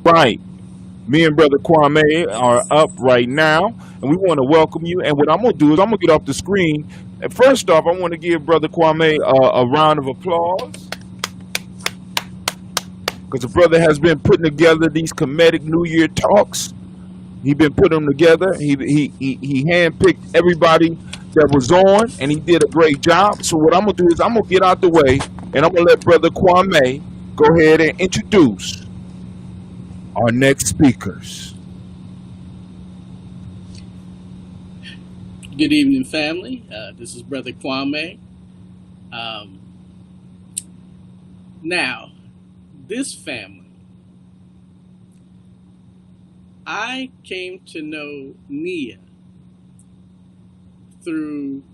Right. Me and Brother Kwame are up right now, and we want to welcome you. And what I'm going to do is I'm going to get off the screen. And first off, I want to give Brother Kwame a round of applause because the brother has been putting together these comedic New Year talks. He's been putting them together. He handpicked everybody that was on, and he did a great job. So what I'm going to do is I'm going to get out the way, and I'm going to let Brother Kwame go ahead and introduce our next speakers. Good evening, family. This is Brother Kwame. Now, this family, I came to know Nia through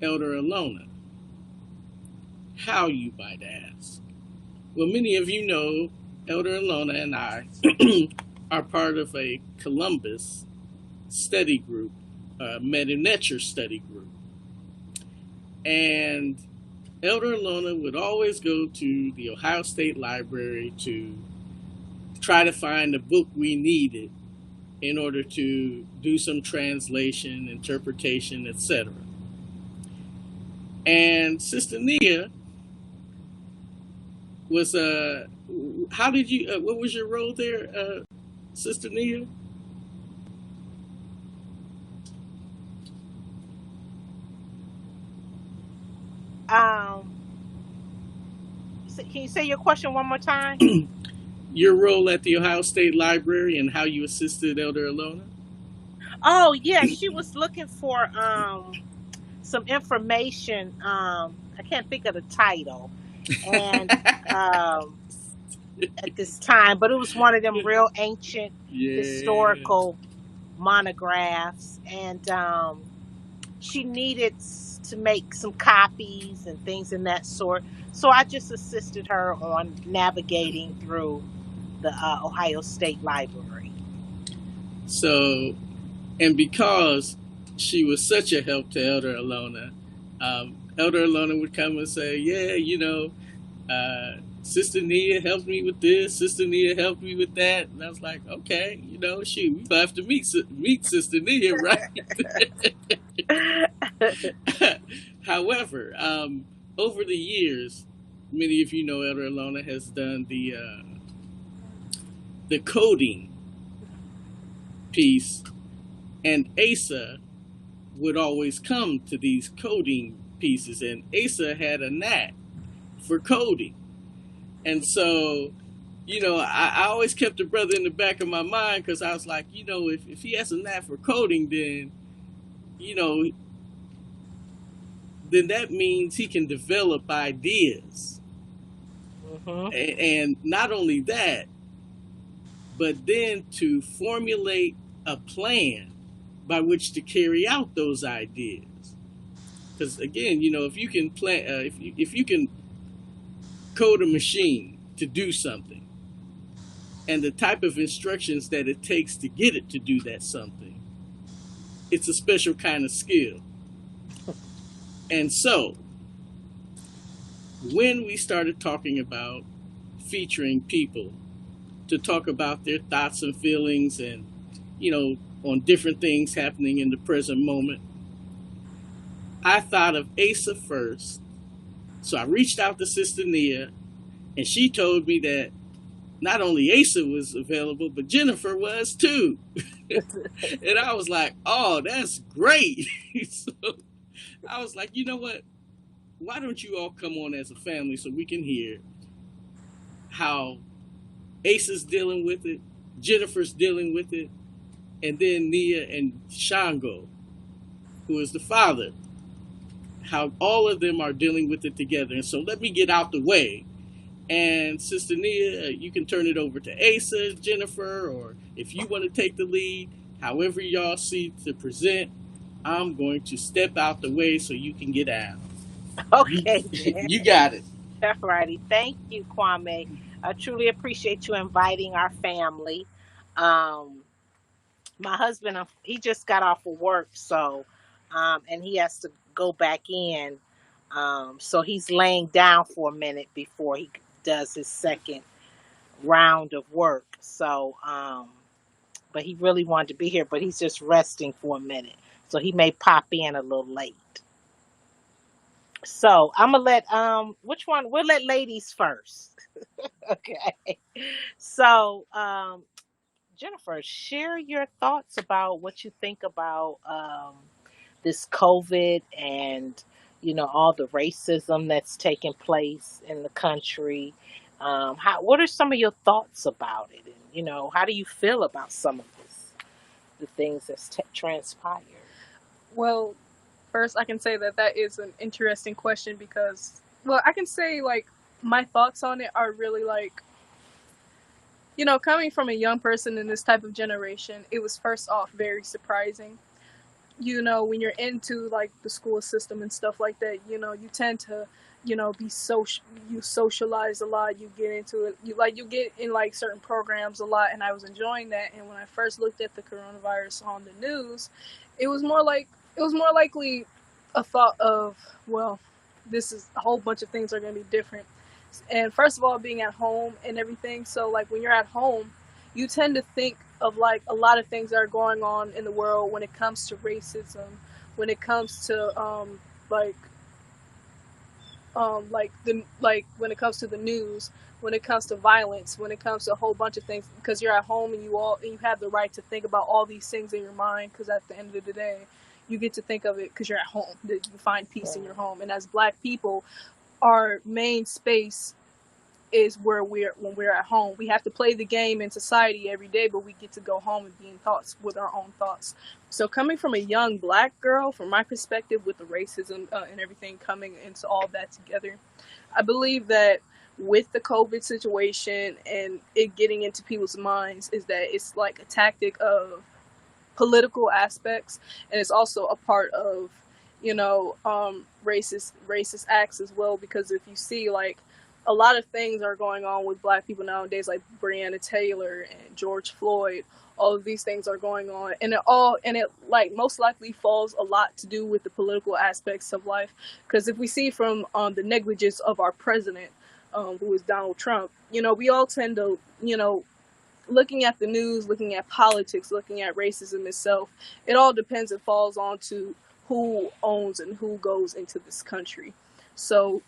Elder Alona. How, you might ask? Well, many of you know Elder Alona and I are part of a Columbus study group, Meta Nature study group. And Elder Alona would always go to the Ohio State Library to try to find a book we needed in order to do some translation, interpretation, etc. And Sister Nia was how did you? What was your role there, Sister Nia? Can you say your question one more time? Your role at the Ohio State Library and how you assisted Elder Alona? Oh, yeah, she was looking for some information. I can't think of the title, and at this time, but it was one of them real ancient historical monographs, and she needed to make some copies and things in that sort. So I just assisted her on navigating through the Ohio State Library. So, and because she was such a help to Elder Alona, Elder Alona would come and say, yeah, you know, Sister Nia helped me with this, Sister Nia helped me with that. And I was like, okay, you know, shoot, we have to meet Sister Nia, right? However, over the years, many of you know Elder Alona has done the coding piece, and Asa would always come to these coding pieces, and Asa had a knack for coding. And so, you know, I always kept the brother in the back of my mind because I was like, you know, if he has a knack for coding, then, you know, then that means he can develop ideas. And not only that, but then to formulate a plan by which to carry out those ideas. Because again, you know, if you can plan, if you can code a machine to do something, and the type of instructions that it takes to get it to do that something, it's a special kind of skill. And so, when we started talking about featuring people to talk about their thoughts and feelings and, you know, on different things happening in the present moment, I thought of Asa first. So I reached out to Sister Nia, and she told me that not only Asa was available, but Jennifer was too. And I was like, oh, that's great. So I was like, you know what? Why don't you all come on as a family so we can hear how Asa's dealing with it, Jennifer's dealing with it, and then Nia and Shango, who is the father, how all of them are dealing with it together. And so let me get out the way. And Sister Nia, you can turn it over to Asa, Jennifer, or if you want to take the lead, however y'all see to present, I'm going to step out the way so you can get out. Okay. You got it. All righty. Thank you, Kwame. I truly appreciate you inviting our family. My husband, he just got off of work, so, and he has to go back in. So he's laying down for a minute before he does his second round of work. So, but he really wanted to be here, but he's just resting for a minute. So he may pop in a little late. So I'm gonna let which one? We'll let ladies first. Okay. So Jennifer, share your thoughts about what you think about this COVID and all the racism that's taking place in the country. What are some of your thoughts about it? And how do you feel about some of this, the things that's transpired? Well, first I can say that is an interesting question because, well, I can say like my thoughts on it are really like, coming from a young person in this type of generation, it was first off very surprising. When you're into like the school system and stuff like that, you tend to, be social, you socialize a lot, you get into it, you get in like certain programs a lot, and I was enjoying that. And when I first looked at the coronavirus on the news, it was more like, it was more likely a thought of, well, this is a whole bunch of things are going to be different. And first of all, being at home and everything. So like when you're at home, you tend to think of like a lot of things that are going on in the world when it comes to racism, when it comes to when it comes to the news, when it comes to violence, when it comes to a whole bunch of things, because you're at home and you have the right to think about all these things in your mind, because at the end of the day you get to think of it because you're at home, that you find peace in your home. And as Black people, our main space is when we're at home. We have to play the game in society every day, but we get to go home and be in thoughts with our own thoughts. So coming from a young Black girl, from my perspective, with the racism and everything coming into all that together, I believe that with the COVID situation and it getting into people's minds, is that it's like a tactic of political aspects, and it's also a part of racist acts as well. Because if you see, like, a lot of things are going on with Black people nowadays, like Breonna Taylor and George Floyd. All of these things are going on, and it like most likely falls a lot to do with the political aspects of life. Because if we see from the negligence of our president, who is Donald Trump, we all tend to, looking at the news, looking at politics, looking at racism itself, it all depends and falls on to who owns and who goes into this country. So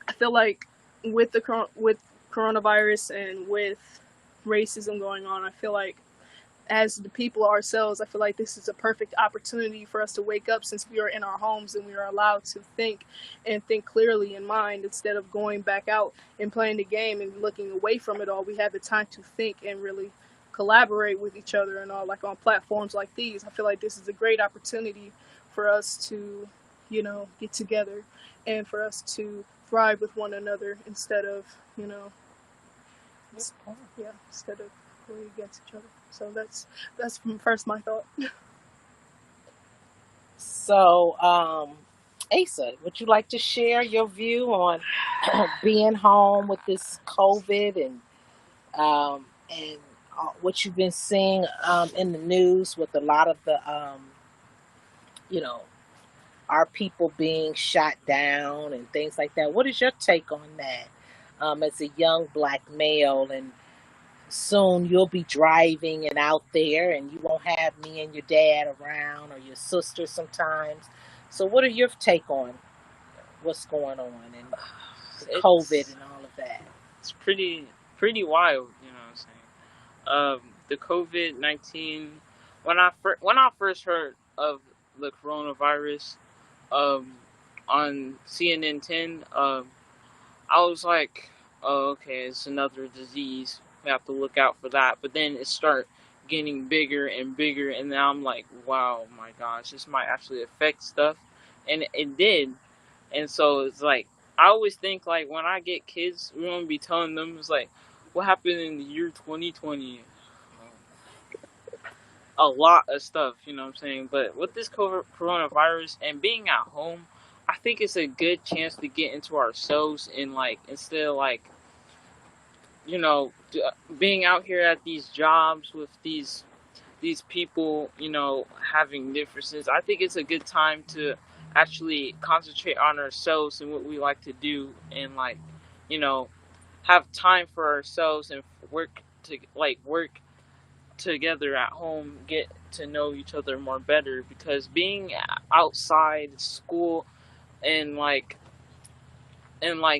I feel like with coronavirus and with racism going on, I feel like as the people ourselves, I feel like this is a perfect opportunity for us to wake up, since we are in our homes and we are allowed to think and think clearly in mind, instead of going back out and playing the game and looking away from it all. We have the time to think and really collaborate with each other and all, like on platforms like these. I feel like this is a great opportunity for us to, get together and for us to thrive with one another instead of, instead of going against each other. So that's first my thought. So, Asa, would you like to share your view on being home with this COVID and what you've been seeing in the news with a lot of the our people being shot down and things like that? What is your take on that as a young Black male? And soon you'll be driving and out there, and you won't have me and your dad around, or your sister sometimes. So what are your take on what's going on and COVID and all of that? It's pretty wild, you know what I'm saying? The COVID-19, when I first heard of the coronavirus on CNN 10, I was like, oh, okay, it's another disease. We have to look out for that. But then it started getting bigger and bigger, and now I'm like, wow, my gosh, this might actually affect stuff. And it did. And so it's like, I always think, like, when I get kids, we're going to be telling them, it's like, what happened in the year 2020? A lot of stuff, you know what I'm saying? But with this coronavirus and being at home, I think it's a good chance to get into ourselves, and, like, instead of, like, being out here at these jobs with these people, having differences. I think it's a good time to actually concentrate on ourselves and what we like to do, and, like, have time for ourselves and work together at home, get to know each other more better, because being outside school and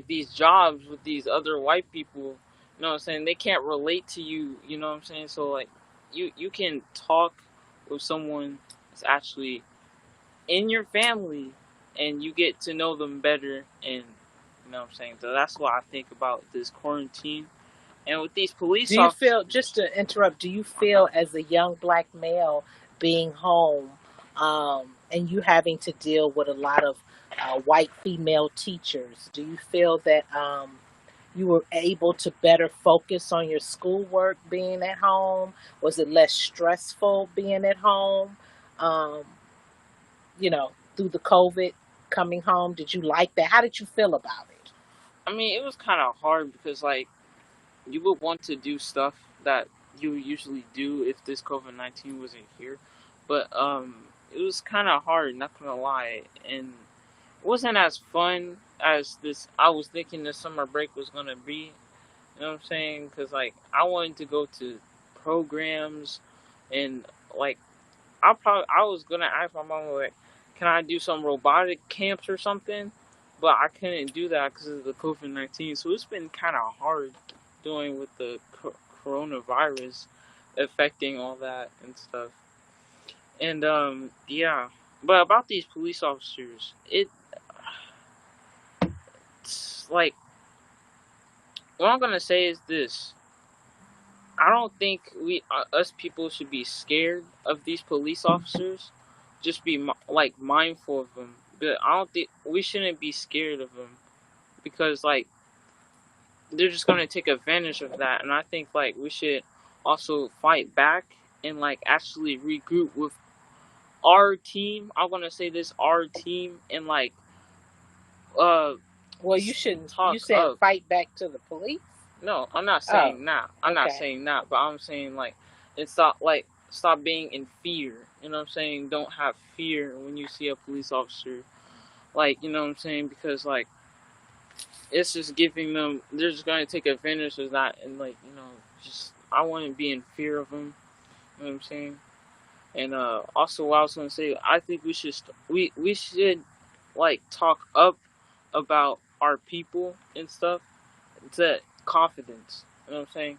these jobs with these other white people, you know what I'm saying, they can't relate to you, you know what I'm saying? So like you can talk with someone that's actually in your family and you get to know them better, and you know what I'm saying? So that's what I think about this quarantine. And with these Do police you officers, feel, just to interrupt, do you feel as a young black male being home, and you having to deal with a lot of white female teachers, do you feel that you were able to better focus on your schoolwork being at home? Was it less stressful being at home? Um, Through the COVID coming home, did you like that? How did you feel about it? I mean, it was kind of hard because like you would want to do stuff that you usually do if this COVID-19 wasn't here, but it was kind of hard, not gonna lie, and it wasn't as fun as this. I was thinking the summer break was gonna be. You know what I'm saying? Because like I wanted to go to programs, and like I was gonna ask my mom like, can I do some robotic camps or something? But I couldn't do that because of the COVID-19. So it's been kind of hard doing with the coronavirus affecting all that and stuff. And yeah. But about these police officers, it's like what I'm gonna say is this: I don't think us people should be scared of these police officers. Just be like mindful of them. But I don't think we shouldn't be scared of them because like they're just gonna take advantage of that. And I think like we should also fight back and like actually regroup with our team. I'm gonna say this, our team, and like uh Well, you shouldn't. You talk said up. fight back to the police. No, I'm not Oh, saying that. I'm not okay. saying that, but I'm saying stop being in fear. You know what I'm saying? Don't have fear when you see a police officer. Like, you know what I'm saying? Because like it's just giving them, they're just going to take advantage of that, and like, you know, just I wouldn't be in fear of them. You know what I'm saying? And also what I was going to say, I think we should like talk up about our people and stuff to confidence. You know what I'm saying?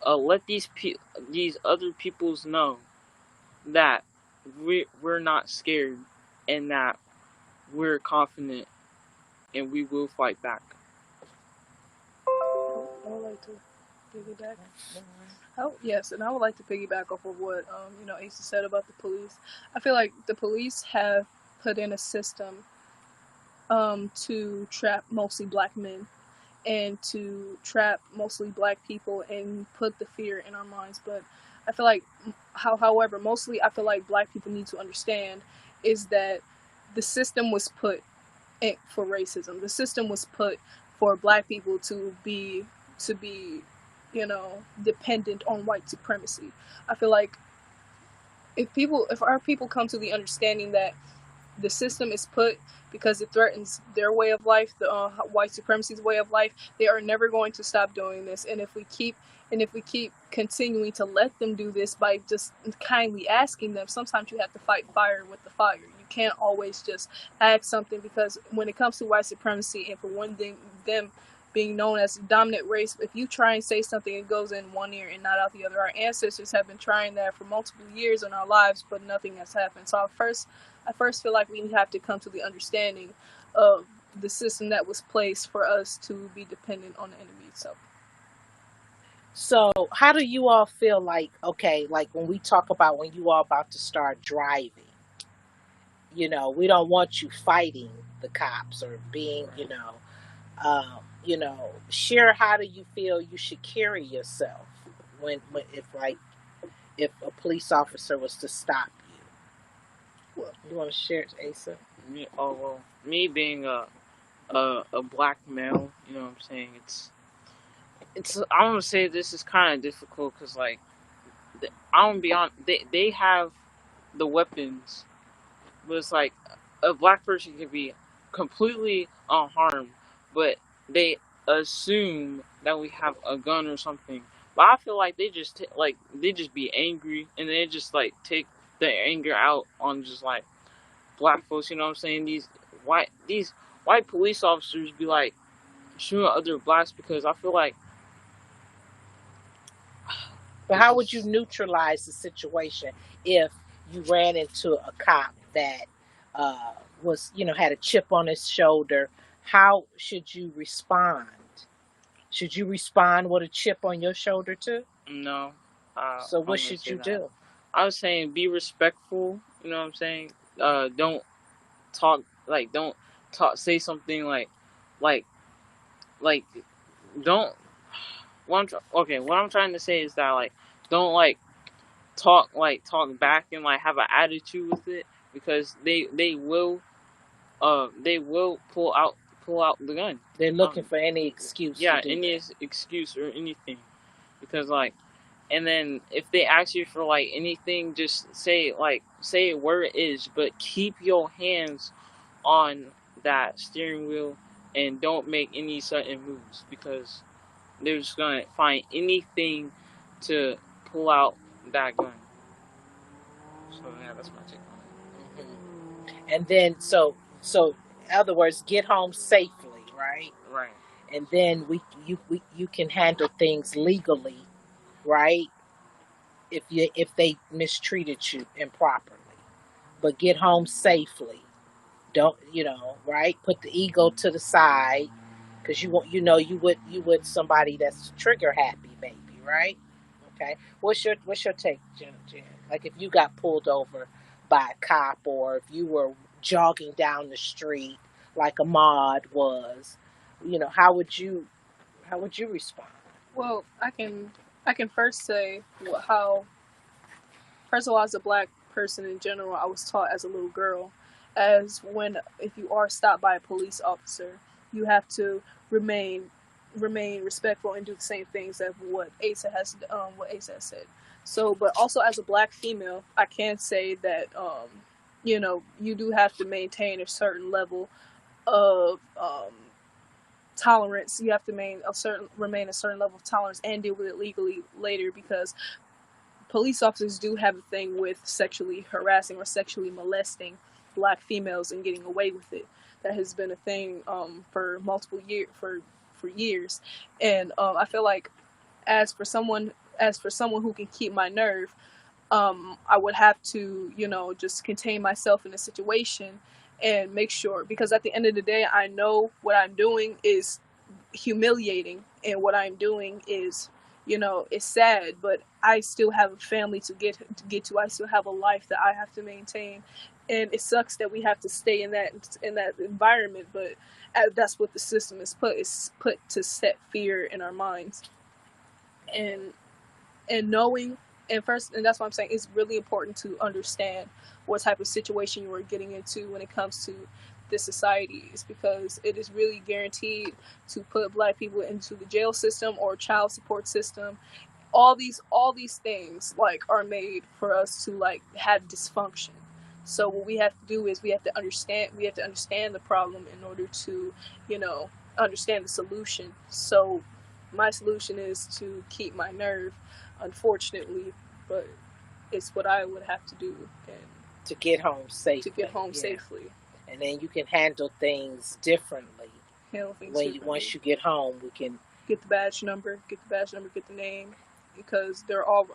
Let these other peoples know that we're not scared, and that we're confident, and we will fight back. I would like to piggyback. Oh yes, and I would like to piggyback off of what Asa said about the police. I feel like the police have put in a system to trap mostly black men and to trap mostly black people and put the fear in our minds. But I feel like, however, mostly I feel like black people need to understand is that the system was put for racism. The system was put for black people to be dependent on white supremacy. I feel like if our people come to the understanding that the system is put because it threatens their way of life, the white supremacy's way of life, they are never going to stop doing this. And if we keep continuing to let them do this by just kindly asking them, sometimes you have to fight fire with the fire. You can't always just ask something, because when it comes to white supremacy, and for one thing, them being known as the dominant race, if you try and say something, it goes in one ear and not out the other. Our ancestors have been trying that for multiple years in our lives, but nothing has happened. So I first feel like we have to come to the understanding of the system that was placed for us to be dependent on the enemy. So, how do you all feel like, okay, like when we talk about when you all about to start driving, we don't want you fighting the cops or being, share how do you feel you should carry yourself when if a police officer was to stop you. Well, You want to share it, Asa? Me being a black male, you know what I'm saying? It's I'm gonna say this is kind of difficult because like I'm gonna be on, they have the weapons, but it's like a black person can be completely unharmed, but they assume that we have a gun or something. But I feel like they just be angry and they just like take their anger out on just like black folks. You know what I'm saying? These white police officers be like shooting other blacks because I feel like But it's how would you just neutralize the situation if you ran into a cop that was, had a chip on his shoulder? How should you respond? Should you respond with a chip on your shoulder too? no. So I what wouldn't should say you that. do? I was saying be respectful. You know what I'm saying? Don't don't talk. Say something like like don't. What I'm trying to say is that like don't talk back and like have an attitude with it because they will pull out the gun. They're looking Um, for any excuse to yeah, do any that. excuse or anything because like and then if they ask you for like anything, just say it where it is, but keep your hands on that steering wheel and don't make any sudden moves because they're just gonna find anything to pull out that gun. So yeah, that's my take on And then so in other words, get home safely, right? it. Right. And then you can handle things legally, right? If they mistreated you improperly. But get home safely. Don't, right? Put the ego to the side because you want, you would somebody that's trigger happy, maybe, right? Okay. What's your take, Jen? Like if you got pulled over by a cop, or if you were jogging down the street like Ahmad was, how would you respond? Well, I can first say how, first of all, as a black person in general, I was taught as a little girl, as when if you are stopped by a police officer, you have to remain respectful and do the same things that what Asa has said. So, but also as a black female, I can say that you do have to maintain a certain level of tolerance. You have to remain a certain level of tolerance and deal with it legally later, because police officers do have a thing with sexually harassing or sexually molesting black females and getting away with it. That has been a thing for years, and I feel like as for someone who can keep my nerve, I would have to just contain myself in a situation and make sure, because at the end of the day, I know what I'm doing is humiliating, and what I'm doing is it's sad, but I still have a family to get to. I still have a life that I have to maintain, and it sucks that we have to stay in that environment, but that's what the system is put to set fear in our minds. And and knowing, and that's why I'm saying it's really important to understand what type of situation you are getting into when it comes to this society, is because it is really guaranteed to put black people into the jail system or child support system. All these things like are made for us to like have dysfunction. So what we have to do is we have to understand the problem in order to you know understand the solution. So my solution is to keep my nerve, unfortunately, but it's what I would have to do, and To get home to get safely, home yeah. safely. And then you can handle things differently. Handle things Once differently. you get home, we can. Get the badge number, get the name, because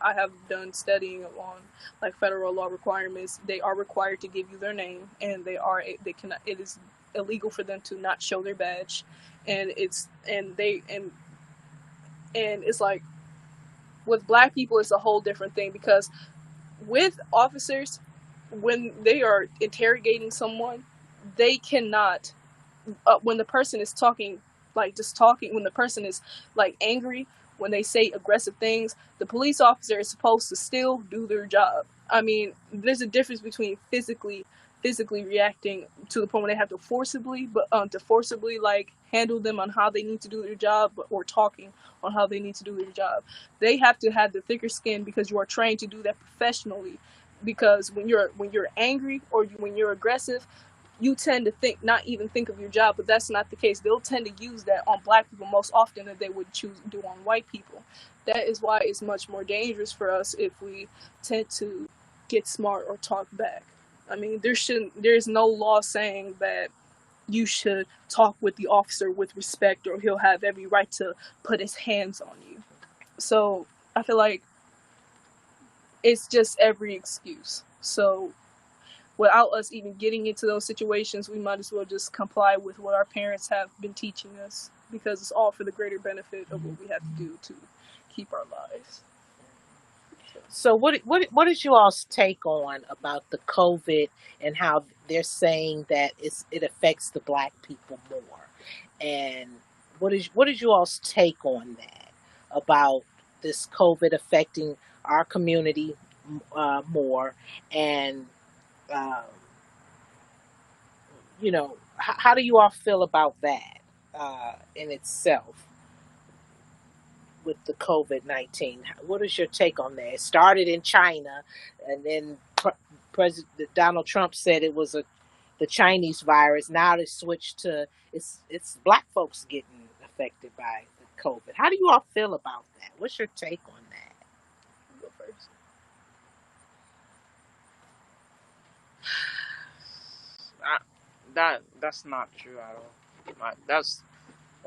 I have done studying on like federal law requirements. They are required to give you their name, and they cannot. It is illegal for them to not show their badge, and it's like with black people, it's a whole different thing, because with officers, when they are interrogating someone, they cannot, when the person is talking, like just talking, when the person is like angry, when they say aggressive things, the police officer is supposed to still do their job. I mean, there's a difference between physically reacting to the point where they have to forcibly like handle them on how they need to do their job, or talking on how they need to do their job. They have to have the thicker skin, because you are trained to do that professionally. Because when you're angry, or when you're aggressive, you tend to not even think of your job, but that's not the case. They'll tend to use that on black people most often than they would choose to do on white people. That is why it's much more dangerous for us if we tend to get smart or talk back. I mean, there's no law saying that you should talk with the officer with respect or he'll have every right to put his hands on you. So I feel like it's just every excuse. So without us even getting into those situations, we might as well just comply with what our parents have been teaching us, because it's all for the greater benefit of what we have to do to keep our lives. So what is you all's take on about the COVID and how they're saying that it affects the black people more? And what is you all's take on that about this COVID affecting our community more? And um, how do you all feel about that in itself with the COVID-19? What is your take on that? It started in China, and then President Donald Trump said it was the Chinese virus. Now they switched to it's black folks getting affected by the COVID. How do you all feel about that? What's your take on that? Go first. That's not true at all.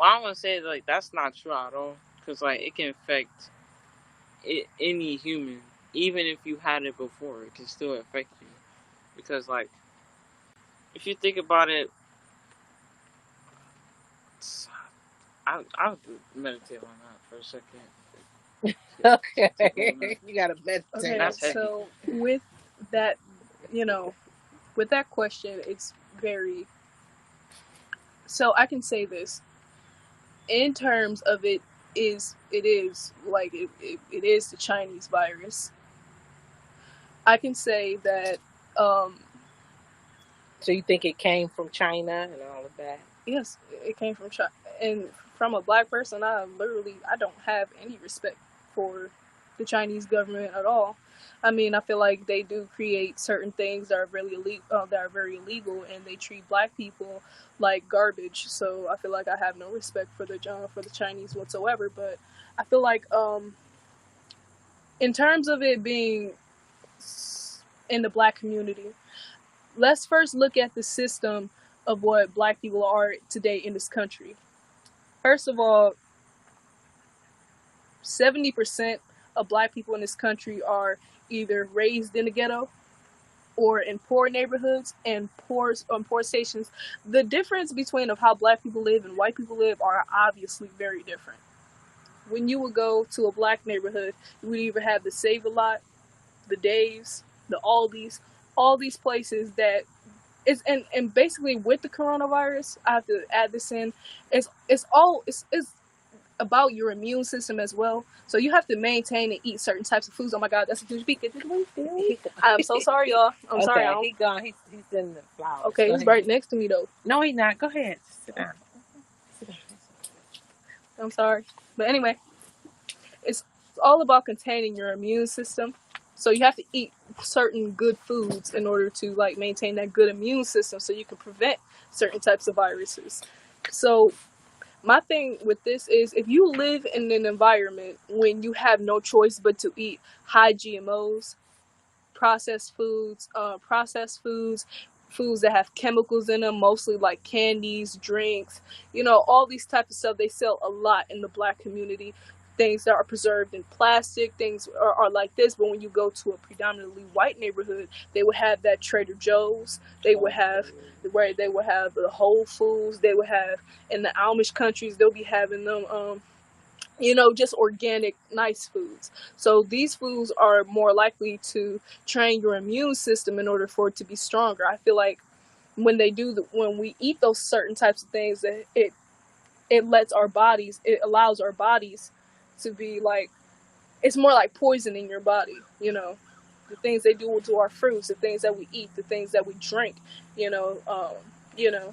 I want to say like that's not true at all, because like it can affect any human, even if you had it before, it can still affect you, because like if you think about it, I'll meditate on that for a second. Okay, you gotta meditate. Okay, That's heavy. so with that, with that question, it's very. So I can say this in terms of it is like it is the Chinese virus. I can say that So you think it came from China and all of that? yes, it came from China, and from a black person, I don't have any respect for the Chinese government at all. I mean, I feel like they do create certain things that are really very illegal, and they treat black people like garbage. So I feel like I have no respect for the Chinese whatsoever. But I feel like in terms of it being in the black community, let's first look at the system of what black people are today in this country. First of all, 70% of black people in this country are either raised in the ghetto or in poor neighborhoods and poor stations. The difference between of how black people live and white people live are obviously very different. When you would go to a black neighborhood, you would either have the Save-A-Lot, the Dave's, the Aldi's, all these places that is, and basically with the coronavirus, I have to add this in. It's about your immune system as well. So you have to maintain and eat certain types of foods. Oh my God, that's a good speaker. I'm so sorry, y'all. I'm sorry. He's gone. He's in the flowers. Okay, he's right next to me though. No, he's not. Go ahead. Sit down. I'm sorry. But anyway, it's all about containing your immune system. So you have to eat certain good foods in order to like maintain that good immune system so you can prevent certain types of viruses. So my thing with this is if you live in an environment when you have no choice but to eat high GMOs, processed foods, foods that have chemicals in them, mostly like candies, drinks, all these types of stuff. They sell a lot in the black community. Things that are preserved in plastic, things are like this. But when you go to a predominantly white neighborhood, they would have that Trader Joe's. They would have the Whole Foods. They would have in the Amish countries. They'll be having them, just organic, nice foods. So these foods are more likely to train your immune system in order for it to be stronger. I feel like when we eat those certain types of things, it allows our bodies to be like, it's more like poisoning your body, the things they do to our fruits, the things that we eat, the things that we drink,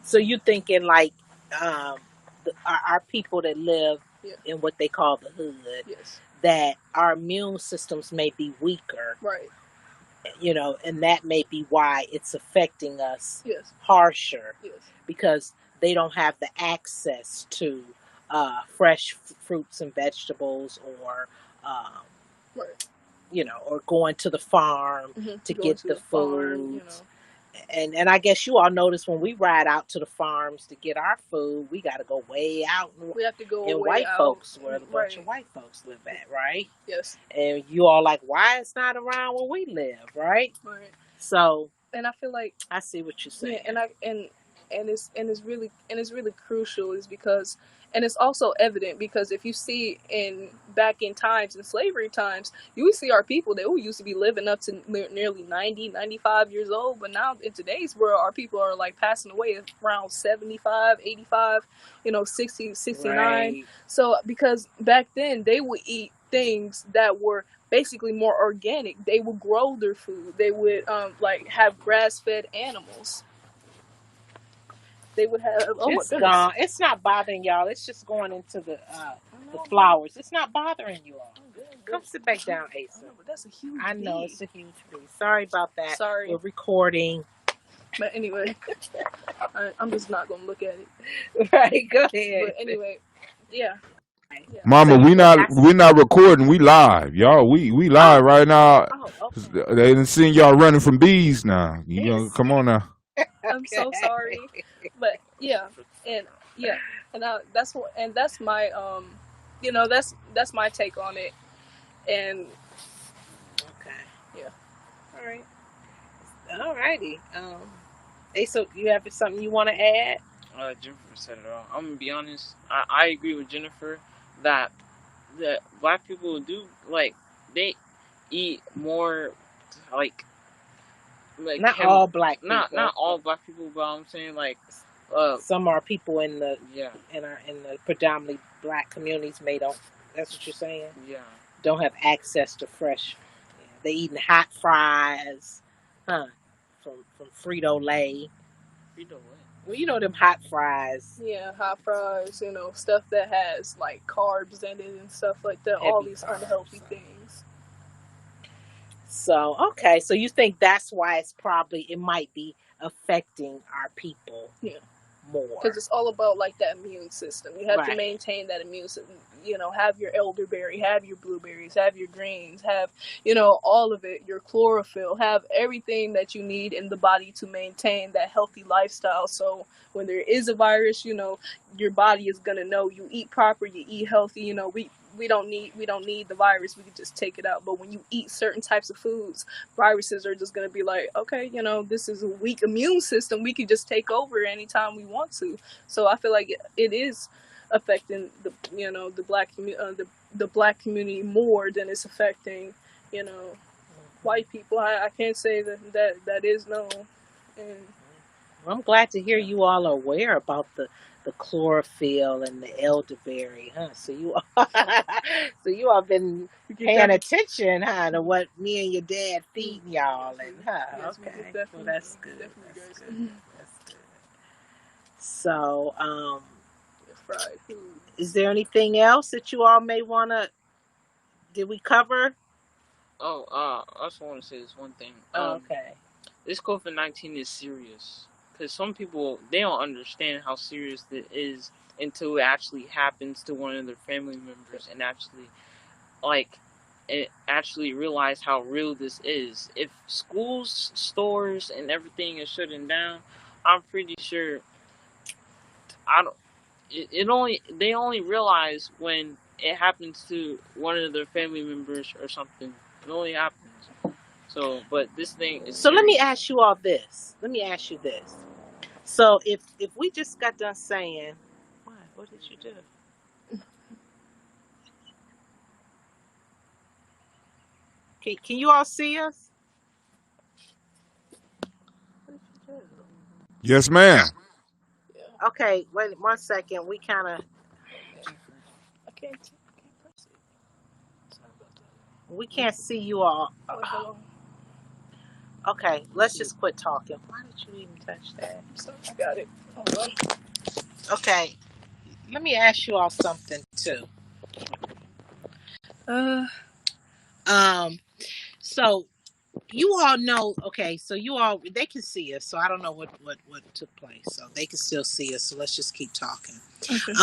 So you thinking like our people that live in what they call the hood, yes, that our immune systems may be weaker, right, And that may be why it's affecting us Yes. harsher, Yes. because they don't have the access to fresh fruits and vegetables, or Right. or going to the farm to Going get to the the farm, foods. And I guess you all notice when we ride out to the farms to get our food, we got to go way out we have to go in way white out. folks, where the bunch Right. of white folks live at, right? Yes. And you all like, why it's not around where we live, right? Right. So And I feel like I see what you're saying. yeah, and it's really crucial, is because, and it's also evident because if you see back in times, in slavery times, you would see our people that used to be living up to nearly 90, 95 years old, but now in today's world, our people are like passing away around 75, 85, 60, 69. Right. So because back then they would eat things that were basically more organic. They would grow their food. They would like have grass-fed animals. They would have. Oh my It's goodness! gone. It's not bothering y'all. It's just going into the flowers. It's not bothering you all. Come sit back down, Asa. But that's a huge. I know bee. it's a huge bee. Sorry about that. Sorry. We're recording. But anyway, I'm just not gonna look at it. Right. Go ahead. But anyway, yeah. Mama, we not recording. We live, y'all. We live right now. Oh, okay. They didn't see y'all running from bees now. You know, come on now. I'm so sorry, but yeah, and that's my that's my take on it, and okay, yeah. All righty. So you have something you want to add? Jennifer said it all. I'm gonna be honest. I agree with Jennifer that black people do, like, they eat more, like not all black people. Not all black people, but I'm saying like some are people in the in the predominantly black communities don't. That's what you're saying. Yeah. Don't have access to fresh. They eating hot fries, from Frito-Lay. Frito-Lay. Well, them hot fries. Yeah, hot fries. Stuff that has like carbs in it and stuff like that. All these unhealthy things. So okay, so you think that's why it might be affecting our people more, because it's all about like that immune system. You have to maintain that immune system. Have your elderberry, have your blueberries, have your greens, have all of it, your chlorophyll, have everything that you need in the body to maintain that healthy lifestyle. So when there is a virus, your body is gonna know you eat proper, you eat healthy. We don't need the virus. We can just take it out. But when you eat certain types of foods, viruses are just going to be like, okay, this is a weak immune system. We can just take over anytime we want to. So I feel like it is affecting the black community more than it's affecting white people. I can't say that is known. And I'm glad to hear you all are aware about the chlorophyll and the elderberry, huh? So you all been paying attention, huh, to what me and your dad feeding y'all, and yes, okay, well, that's good. That's good. So, fried food. Is there anything else that you all may wanna? Did we cover? Oh, I also want to say this one thing. Okay. This COVID-19 is serious. Because some people, they don't understand how serious it is until it actually happens to one of their family members, and actually realize how real this is. If schools, stores, and everything is shutting down, I'm pretty sure they only realize when it happens to one of their family members or something. It only happens. So, but this thing is So serious. let me ask you all this. So if we just got done saying, what did you do? Can you all see us? What did you do? Yes, ma'am. Okay, wait 1 second. We kind of. I can't press it. We can't see you all. Okay, let's just quit talking. Why did you even touch that? I got it. Hold on. Okay, let me ask you all something too. So you all know, okay, so they can see us, so I don't know what took place. So they can still see us, so let's just keep talking. Okay.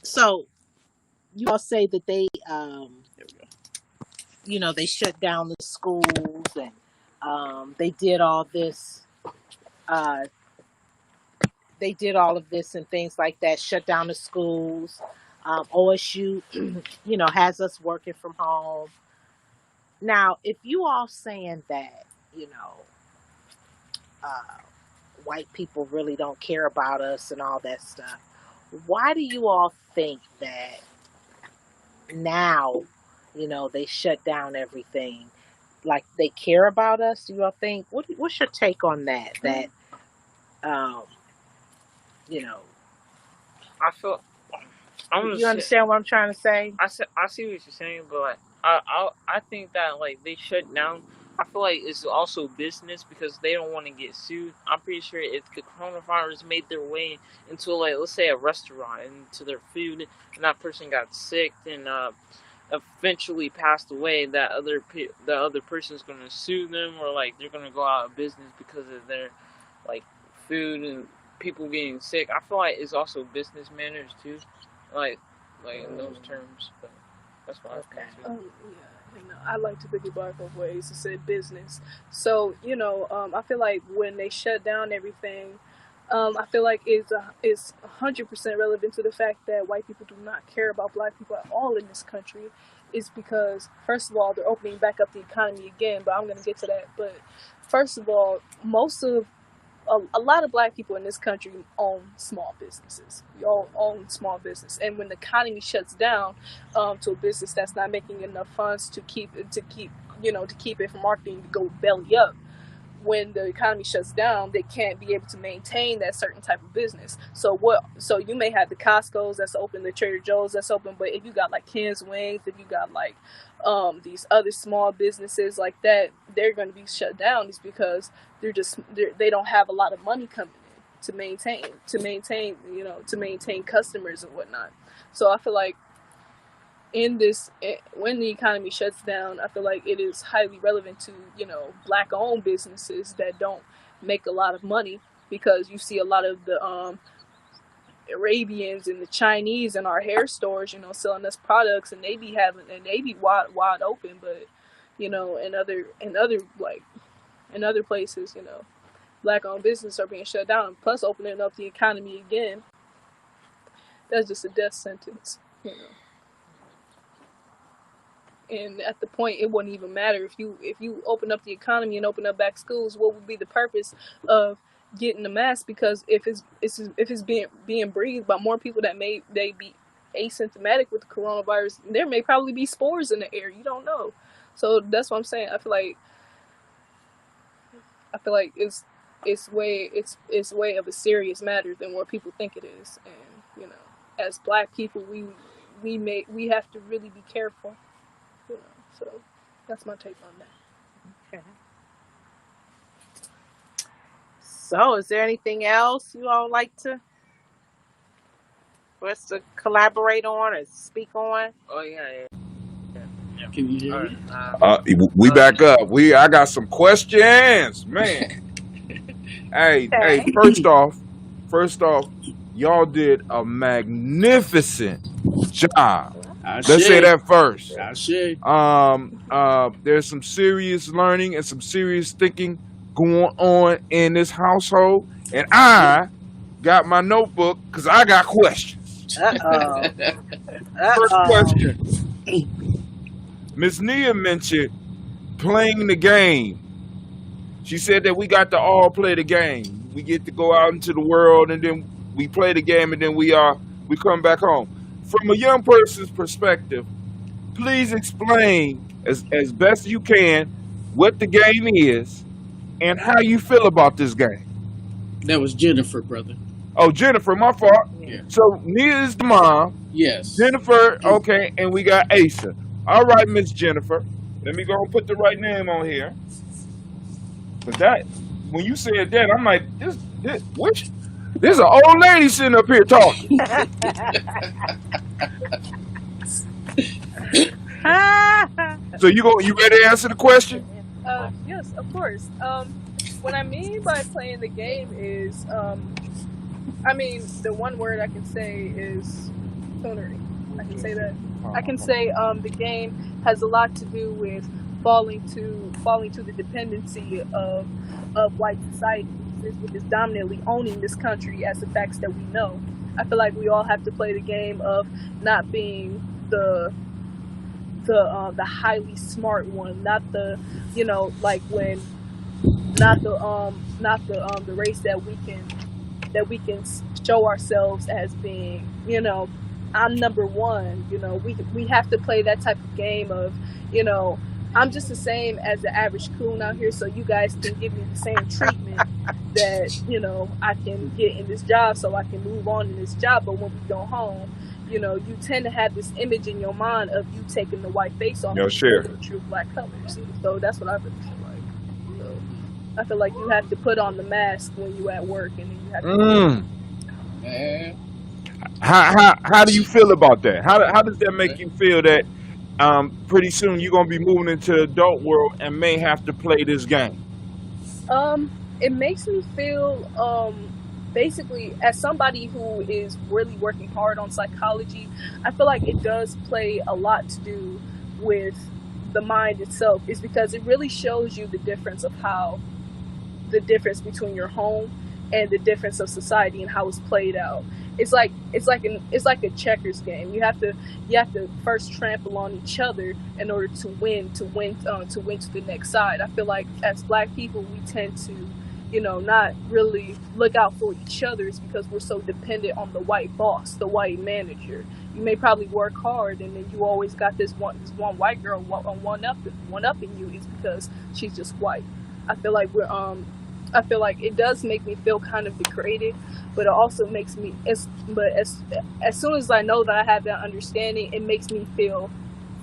So you all say that they There we go. they shut down the schools, and they did all this uh they did all of this and things like that, shut down the schools. OSU has us working from home. Now, if you all saying that, uh, white people really don't care about us and all that stuff, why do you all think that now, they shut down everything? Like, they care about us? Do you all think? What's your take on that? That, you know, I feel. I'm you just. understand what I'm trying to say? I see what you're saying, but like, I think that like they shut down. I feel like it's also business because they don't want to get sued. I'm pretty sure if the coronavirus made their way into, like, let's say a restaurant, into their food, and that person got sick and eventually passed away, that the other person's gonna sue them, or like they're gonna go out of business because of their like food and people getting sick. I feel like it's also business manners too, like in those terms. But that's what I think too. Yeah, and I like to piggyback off what Asa said, business. So I feel like when they shut down everything, I feel like it's 100% relevant to the fact that white people do not care about black people at all in this country. Is because, first of all, they're opening back up the economy again, but I'm going to get to that. But first of all, a lot of black people in this country own small businesses. We all own small business, and when the economy shuts down to a business that's not making enough funds to keep it from marketing to go belly up, when the economy shuts down, they can't be able to maintain that certain type of business. So you may have the Costco's that's open, the Trader Joe's that's open, but if you got like Ken's Wings, if you got like these other small businesses like that, they're going to be shut down. Is because they don't have a lot of money coming in to maintain customers and whatnot. So I feel like when the economy shuts down, I feel like it is highly relevant to black owned businesses that don't make a lot of money, because you see a lot of the Arabians and the Chinese in our hair stores, selling us products, and they be wide open, but in other places, black owned businesses are being shut down, plus opening up the economy again. That's just a death sentence, And at the point, it wouldn't even matter if you open up the economy and open up back schools. What would be the purpose of getting the mask? Because if it's being breathed by more people that may they be asymptomatic with the coronavirus, there may probably be spores in the air. You don't know. So that's what I'm saying. I feel like it's way of a serious matter than what people think it is. And as black people, we have to really be careful. So that's my take on that. Okay. So, is there anything else you all like for us to collaborate on or speak on? Oh yeah. Can you hear me? We back up. I got some questions, man. Hey, first off, y'all did a magnificent job. Let's say that first. There's some serious learning and some serious thinking going on in this household, and I got my notebook because I got questions. First question. Miss Nia mentioned playing the game. She said that we got to all play the game. We get to go out into the world, and then we play the game, and then we come back home. From a young person's perspective, please explain as best you can what the game is and how you feel about this game. That was Jennifer, brother. Oh, Jennifer, my fault. Yeah. So Nia is the mom. Yes. Jennifer, okay, and we got Asa. All right, Miss Jennifer. Let me go and put the right name on here. But when you said that, I'm like, there's an old lady sitting up here talking. Ah. So you ready to answer the question? Yeah. Yes, of course. What I mean by playing the game is, I mean, the one word I can say is coonery. I can say that. I can say the game has a lot to do with falling to the dependency of white society, which is dominantly owning this country as the facts that we know. I feel like we all have to play the game of not being the highly smart one, not the, you know, like when not the race that we can show ourselves as being, you know, I'm number one. You know, we have to play that type of game of, you know, I'm just the same as the average coon out here, so you guys can give me the same treatment that, you know, I can get in this job, so I can move on in this job. But when we go home, you know, you tend to have this image in your mind of you taking the white face off Yo, and share. showing the true black colors. So that's what I really feel like. So I feel like you have to put on the mask when you at work, and then you have to. Man, How do you feel about that? How does that make you feel that pretty soon you're gonna be moving into the adult world and may have to play this game? It makes me feel basically, as somebody who is really working hard on psychology, I feel like it does play a lot to do with the mind itself. Is because it really shows you the difference between your home and the difference of society and how it's played out. It's like a checkers game. You have to first trample on each other in order to win to the next side. I feel like as Black people, we tend to, you know, not really look out for each other. It's because we're so dependent on the white boss, the white manager. You may probably work hard, and then you always got this one white girl one up in you. Is because she's just white. I feel like it does make me feel kind of degraded, but it also makes me as soon as I know that I have that understanding, it makes me feel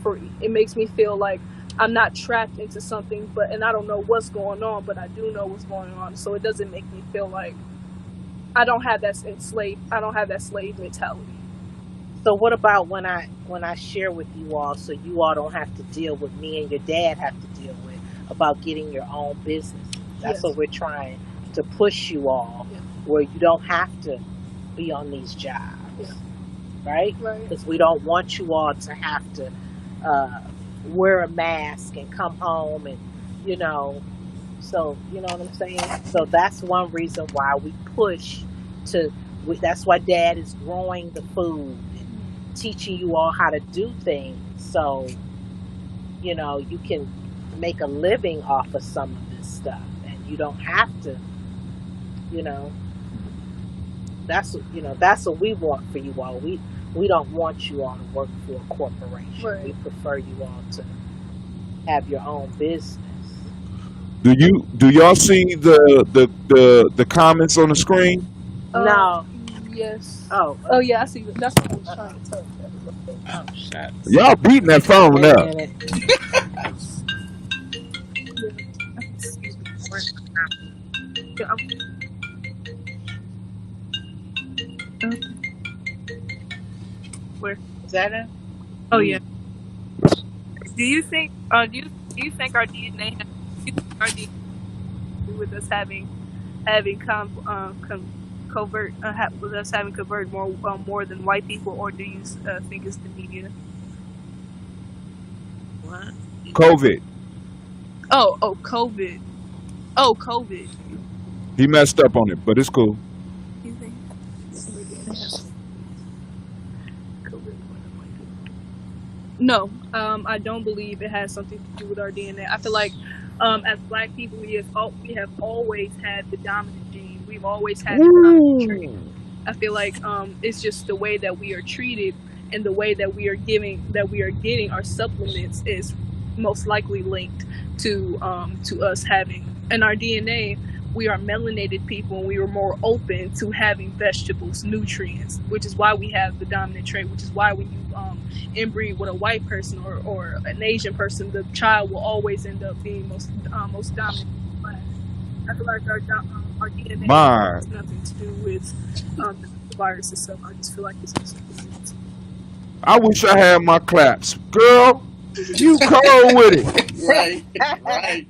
free. It makes me feel like I'm not trapped into something, and I don't know what's going on, but I do know what's going on. So it doesn't make me feel like I don't have that slave mentality. So what about when I share with you all, so you all don't have to deal with me and your dad have to deal with about getting your own business? That's what we're trying to push you all, where you don't have to be on these jobs, right? Because we don't want you all to have to wear a mask and come home and, you know, so, you know what I'm saying? So that's one reason why we push that's why Dad is growing the food and teaching you all how to do things, so, you know, you can make a living off of some of this stuff. You don't have to, you know. That's what we want for you all. We don't want you all to work for a corporation. Right. We prefer you all to have your own business. Do y'all see the comments on the screen? No. Yes. Oh yeah, I see. That's what I was trying to tell you. Oh, shucks. Y'all beating that phone Wait a up. minute. Where Is that it? Oh yeah. Do you think our DNA with us having with us having converted more than white people, or do you think it's the media? What? COVID. Oh, COVID. Oh, COVID. He messed up on it, but it's cool. You think? No, I don't believe it has something to do with our DNA. I feel like as Black people, we have always had the dominant gene. We've always had the dominant trait. I feel like it's just the way that we are treated and the way that we are getting our supplements is most likely linked to us having in our DNA. We are melanated people, and we are more open to having vegetables, nutrients, which is why we have the dominant trait, which is why when you inbreed with a white person or an Asian person, the child will always end up being most dominant. I feel like our DNA has nothing to do with the virus itself. I just feel like it's just. I wish I had my claps, girl. You cold with it. Right, right.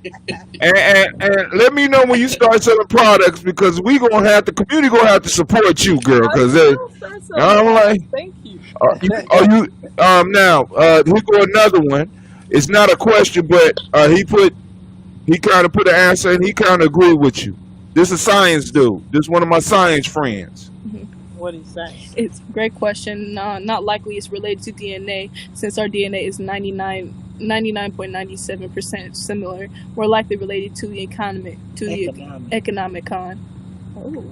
And let me know when you start selling products because we gonna have the community gonna have to support you, girl. I Because will start selling I'm like, products. Thank you. are you now? Here go another one. It's not a question, but he kind of put an answer and he kind of agreed with you. This is a science dude. This is one of my science friends. What do you say? It's a great question. Not likely it's related to DNA, since our DNA is 99.97% similar. More likely related to the economic con. Oh.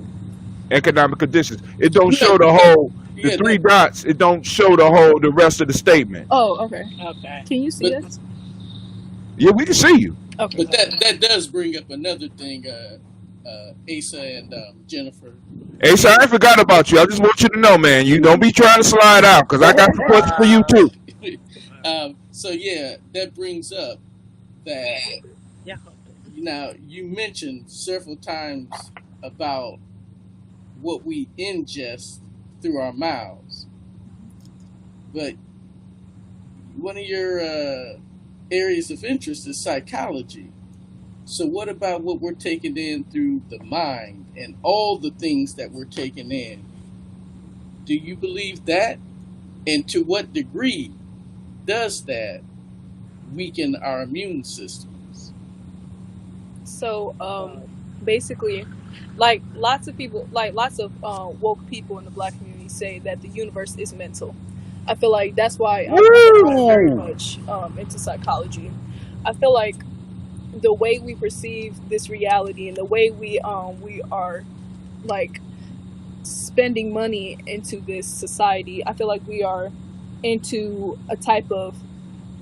Economic conditions. It don't Yeah, show the whole the yeah, three dots. It don't show the rest of the statement. Oh, okay. Okay. Can you see but us? Yeah, we can see you. Okay. but that does bring up another thing, Asa and Jennifer. Hey, so I ain't forgot about you. I just want you to know, man. You don't be trying to slide out because I got some questions for you too. So yeah, that brings up that Yeah. now you mentioned several times about what we ingest through our mouths, but one of your areas of interest is psychology. So what about what we're taking in through the mind and all the things that we're taking in? Do you believe that? And to what degree does that weaken our immune systems? So, basically, like lots of people, like lots of woke people in the Black community say that the universe is mental. I feel like that's why I'm very Woo! much into psychology. I feel like the way we perceive this reality and the way we are like spending money into this society, I feel like we are into a type of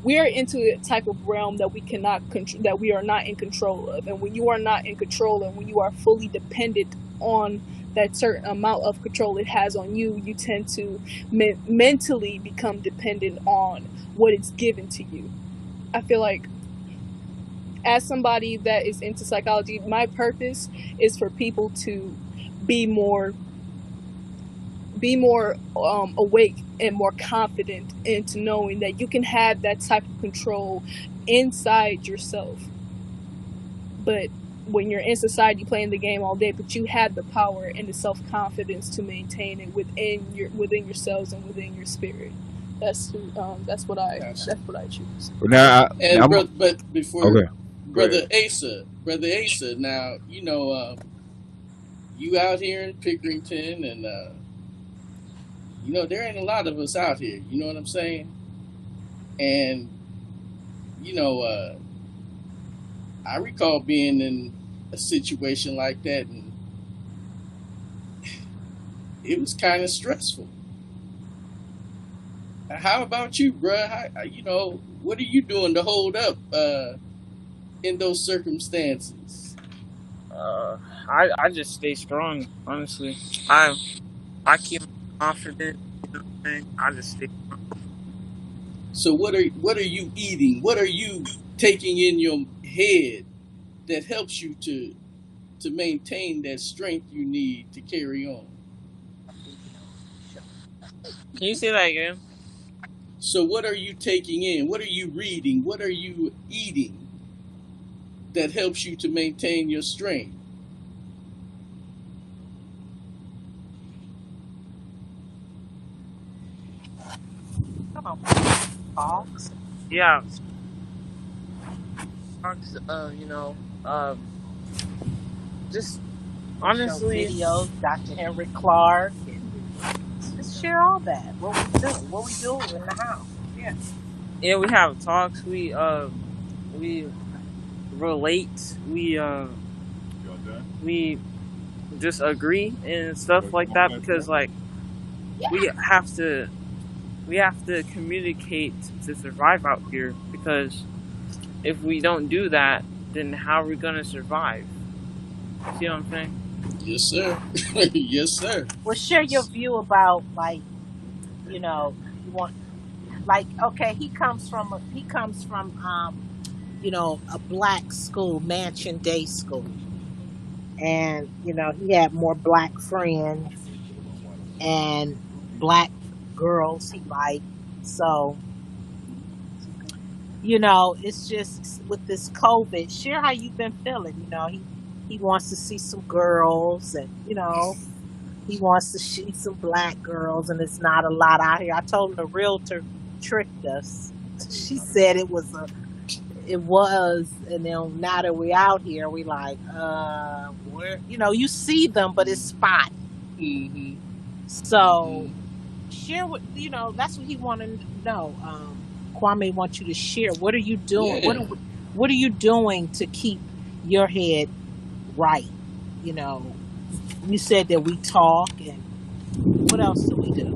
realm that we cannot control, that we are not in control of. And when you are not in control and when you are fully dependent on that certain amount of control it has on you, you tend to mentally become dependent on what is given to you. I feel like as somebody that is into psychology, my purpose is for people to be more awake and more confident into knowing that you can have that type of control inside yourself. But when you're in society playing the game all day, but you have the power and the self-confidence to maintain it within yourselves and within your spirit. That's what I choose. Now, And I'm but before okay. Go ahead. brother Asa, now you out here in Pickerington, and there ain't a lot of us out here. You know what I'm saying? And I recall being in a situation like that, and it was kind of stressful. How about you, bruh? What are you doing to hold up in those circumstances? I just stay strong. Honestly, I keep confident. You know what I'm saying? I just stay. So what are you eating? What are you taking in your head that helps you to maintain that strength you need to carry on? Can you say that again? So what are you taking in? What are you reading? What are you eating that helps you to maintain your strength? Come on, Fox. Yeah. Just Show honestly, videos, Dr. Henry Clark, and just share all that. What we do in the house. Yeah. yeah, we have talks. We relate. We just agree and stuff like that because like we have to communicate to survive out here, because if we don't do that, then how are we gonna survive? See what I'm saying? Yes, sir. Yes, sir. Well, share your view about you want okay, he comes from a black school, Mansion Day School, and he had more black friends and black girls he liked. So it's just with this COVID. Share how you've been feeling. He wants to see some girls, and he wants to see some black girls, and it's not a lot out here. I told him the realtor tricked us. She said it was, and then now that we out here, we like, where, you see them, but it's spotty. Mm-hmm. So share what, that's what he wanted to know. Kwame wants you to share. What are you doing? Yeah. What are you doing to keep your head right? You said that we talk, and what else do we do?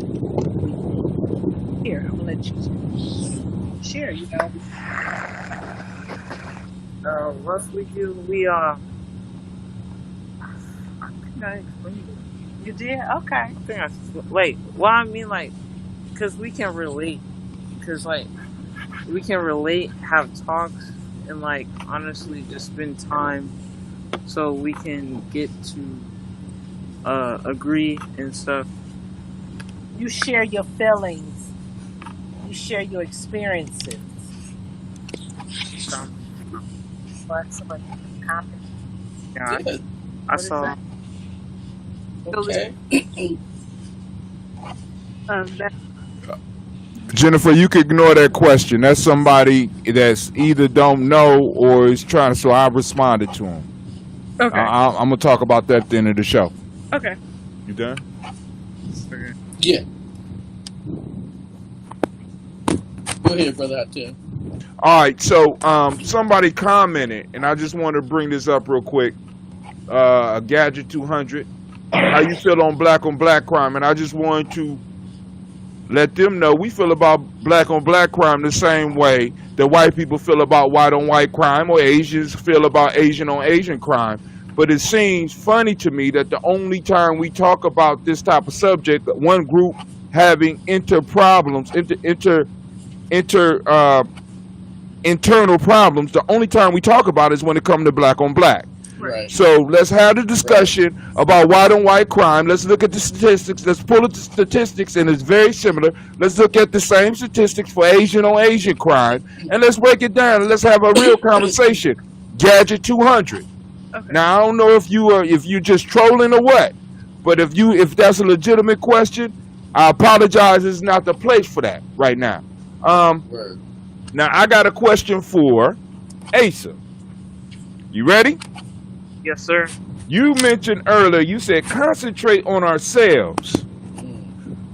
Here, I'm gonna let you share. What we do, I think I explained it. You did? Okay. I think wait, well, I mean, like, because we can relate. Because, like, we can relate, have talks, and, like, honestly just spend time so we can get to agree and stuff. You share your feelings. You share your experiences. So, But somebody comment. yeah, Yeah. I What is saw. that? Okay. That, Jennifer, you can ignore that question. That's somebody that's either don't know or is trying to. So I responded to him. Okay. I'm gonna talk about that at the end of the show. Okay. You done? Okay. Yeah. Go ahead, brother Tim. All right. So somebody commented, and I just want to bring this up real quick. A Gadget 200. How you feel on black crime? And I just wanted to let them know we feel about black on black crime the same way that white people feel about white on white crime, or Asians feel about Asian on Asian crime. But it seems funny to me that the only time we talk about this type of subject, one group having internal problems, the only time we talk about it is when it comes to black on black. Right. So let's have the discussion about white on white crime. Let's look at the statistics. Let's pull up the statistics, and it's very similar. Let's look at the same statistics for Asian on Asian crime, and let's break it down, and let's have a real conversation. Gadget 200. Okay. Now I don't know if you're just trolling or what, but if that's a legitimate question, I apologize. It's not the place for that right now. Word. Now I got a question for Asa. You ready? Yes, sir. You mentioned earlier, you said concentrate on ourselves.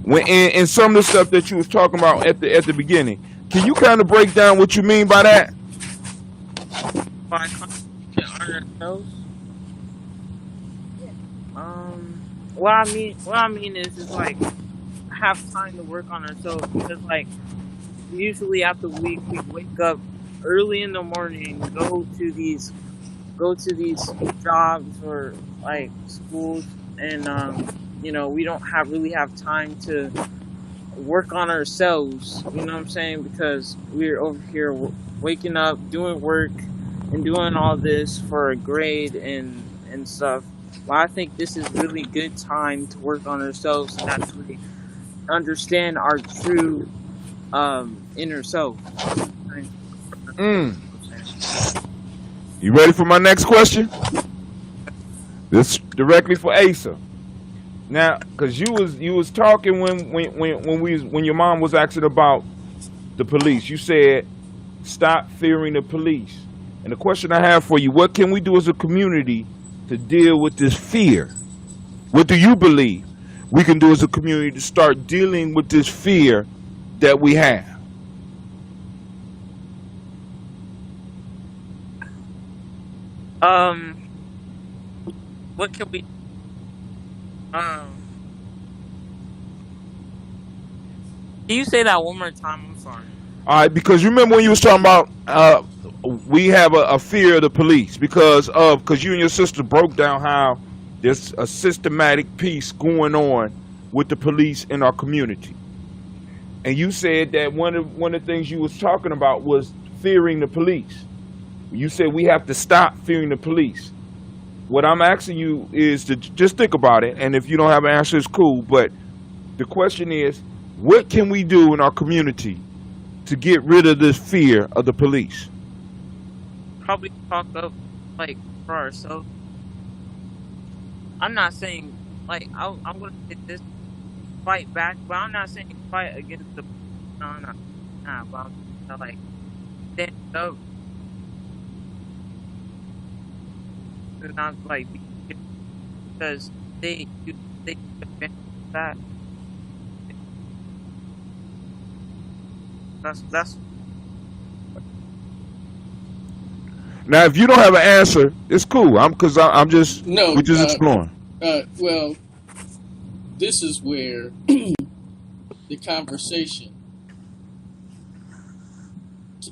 When in some of the stuff that you was talking about at the beginning. Can you kind of break down what you mean by that? By concentrating on ourselves. What I mean is like have time to work on ourselves, because like usually after we wake up early in the morning, go to these jobs or like schools, and we don't really have time to work on ourselves, you know what I'm saying, because we're over here waking up, doing work and doing all this for a grade and stuff. Well, I think this is really good time to work on ourselves and actually understand our true inner self. You ready for my next question? This directly for Asa. Now, because you was talking when your mom was asking about the police, you said stop fearing the police. And the question I have for you: what can we do as a community to deal with this fear? What do you believe we can do as a community to start dealing with this fear that we have? What can we can you say that one more time? I'm sorry. All right, because you remember when you was talking about we have a fear of the police because you and your sister broke down how there's a systematic piece going on with the police in our community, and you said that one of the things you was talking about was fearing the police. You said we have to stop fearing the police. What I'm asking you is to just think about it, and if you don't have an answer, it's cool. But the question is, what can we do in our community to get rid of this fear of the police? Probably talk up like for ourselves. I'm not saying like I'm gonna say this fight back, but I'm not saying fight against the no, nah, but I'm saying, like stand up and not like be scared because they advance that. That's Now, if you don't have an answer, it's cool. I'm just No, we're just exploring. well, this is where the conversation.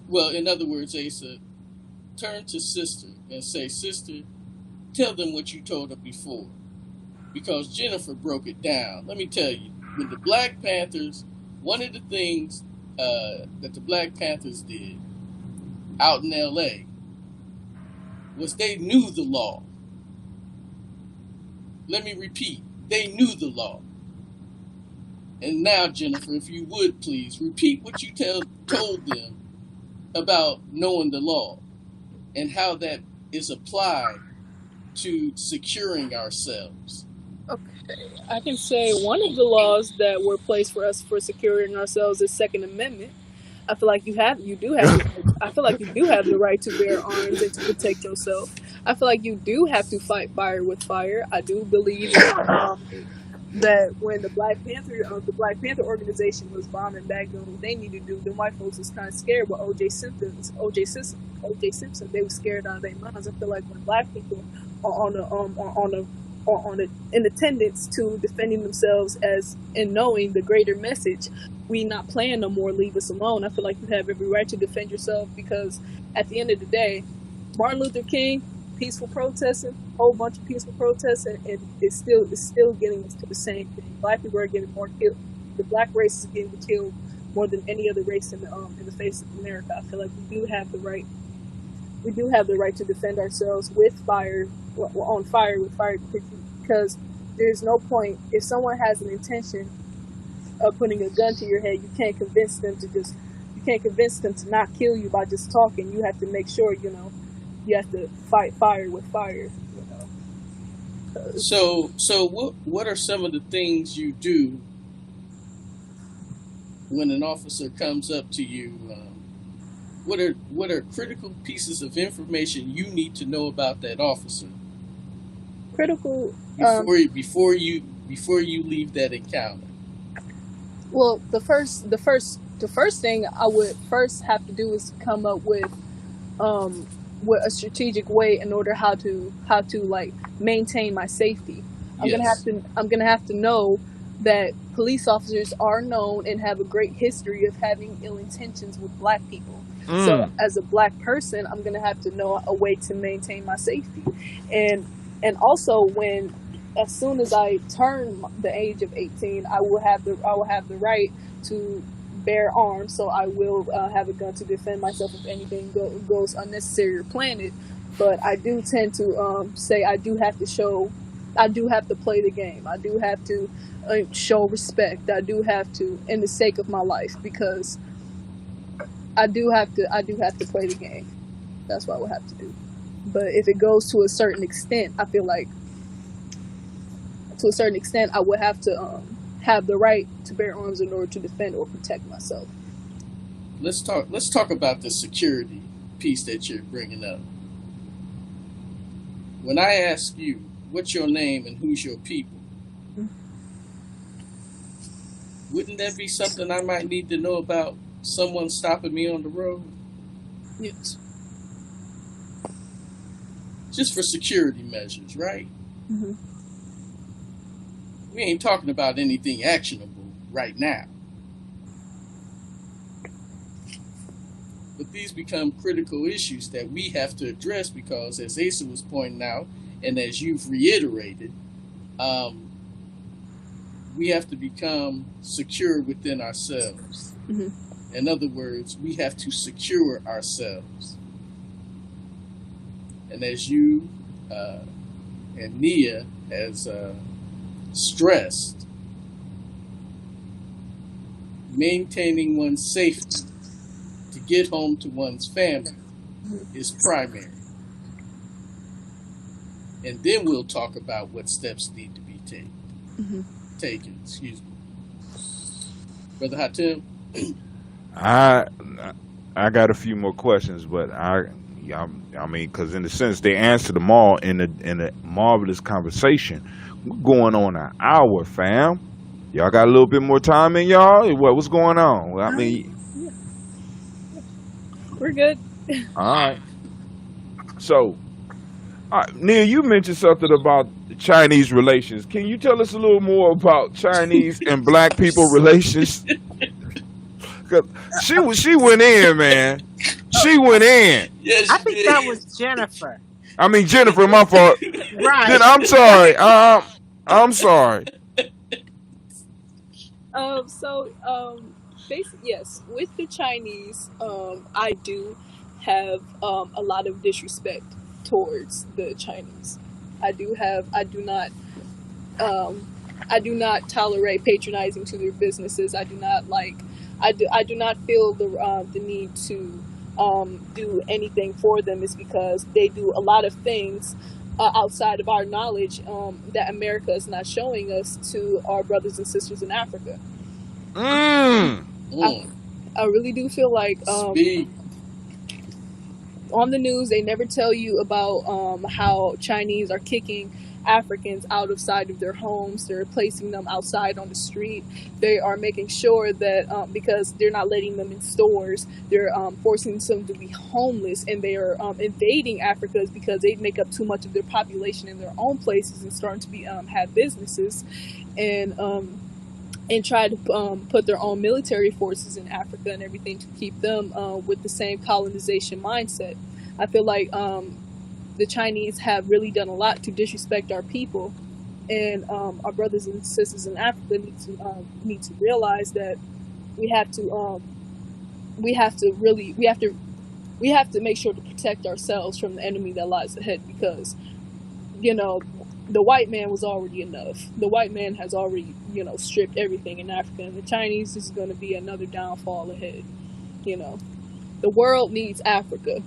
Well, in other words, Asa, turn to sister and say, sister, tell them what you told her before, because Jennifer broke it down. Let me tell you, when the Black Panthers, one of the things that the Black Panthers did out in L.A. was they knew the law. Let me repeat, they knew the law. And now, Jennifer, if you would please repeat what you told them about knowing the law and how that is applied to securing ourselves. Okay, I can say one of the laws that were placed for us for securing ourselves is Second Amendment. I feel like you do have I feel like you do have the right to bear arms and to protect yourself. I feel like you do have to fight fire with fire. I do believe that when the Black Panther organization was bombing back doing what they needed to do, the white folks was kind of scared with OJ Simpson. They were scared out of their minds. I feel like when Black people are in attendance to defending themselves as in knowing the greater message, we not playing no more. Leave us alone. I feel like you have every right to defend yourself because at the end of the day, Martin Luther King, peaceful protesting, whole bunch of peaceful protesting, and it's still getting us to the same thing. Black people are getting more killed. The black race is getting killed more than any other race in the face of America. I feel like we do have the right. We do have the right to defend ourselves with fire, on fire with fire, because there's no point if someone has an intention of putting a gun to your head. You can't convince them to not kill you by just talking. You have to make sure you have to fight fire with fire. So what are some of the things you do when an officer comes up to you? What are critical pieces of information you need to know about that officer? Critical before you leave that encounter. Well, the first thing I would first have to do is come up with a strategic way in order how to like maintain my safety. I'm gonna have to know that police officers are known and have a great history of having ill intentions with black people. So as a black person, I'm gonna have to know a way to maintain my safety, and also as soon as I turn the age of 18, I will have the right to bear arms. So I will have a gun to defend myself if anything goes unnecessary or planned. But I do tend to say I do have to play the game. I do have to show respect. I do have to, in the sake of my life, because I do have to play the game. That's what I would have to do. But if it goes to a certain extent, I feel like I would have to have the right to bear arms in order to defend or protect myself. Let's talk about the security piece that you're bringing up. When I ask you, what's your name and who's your people? Wouldn't that be something I might need to know about someone stopping me on the road? Yes. Just for security measures, right? Mm-hmm. We ain't talking about anything actionable right now. But these become critical issues that we have to address because, as Asa was pointing out, and as you've reiterated, we have to become secure within ourselves. Mm-hmm. In other words, we have to secure ourselves. And as you and Nia has stressed, maintaining one's safety to get home to one's family is primary. And then we'll talk about what steps need to be taken. Excuse me. Brother Hatem? I got a few more questions, but I mean, because in a sense they answered them all in a marvelous conversation. We're going on an hour, fam. Y'all got a little bit more time in y'all? What's going on? Well, I mean, We're good. all right. So, Neil, you mentioned something about Chinese relations. Can you tell us a little more about Chinese and black people relations? 'Cause she went in, man. She went in. Yes, I think that was Jennifer. I mean, Jennifer, my fault. Then Right. I'm sorry. I'm sorry. Basically, yes, with the Chinese, I do have a lot of disrespect towards the Chinese. I do not tolerate patronizing to their businesses. I do not feel the need to do anything for them. Is because they do a lot of things outside of our knowledge that America is not showing us to our brothers and sisters in Africa. I really do feel like on the news they never tell you about how Chinese are kicking Africans outside of their homes. They're placing them outside on the street. They are making sure that because they're not letting them in stores, they're forcing them to be homeless, and they are invading Africa because they make up too much of their population in their own places and starting to be have businesses and try to put their own military forces in Africa and everything to keep them with the same colonization mindset. I feel like the Chinese have really done a lot to disrespect our people, and our brothers and sisters in Africa need to realize that we have to make sure to protect ourselves from the enemy that lies ahead, because the white man was already enough. The white man has already stripped everything in Africa, and the Chinese is going to be another downfall ahead. The world needs Africa.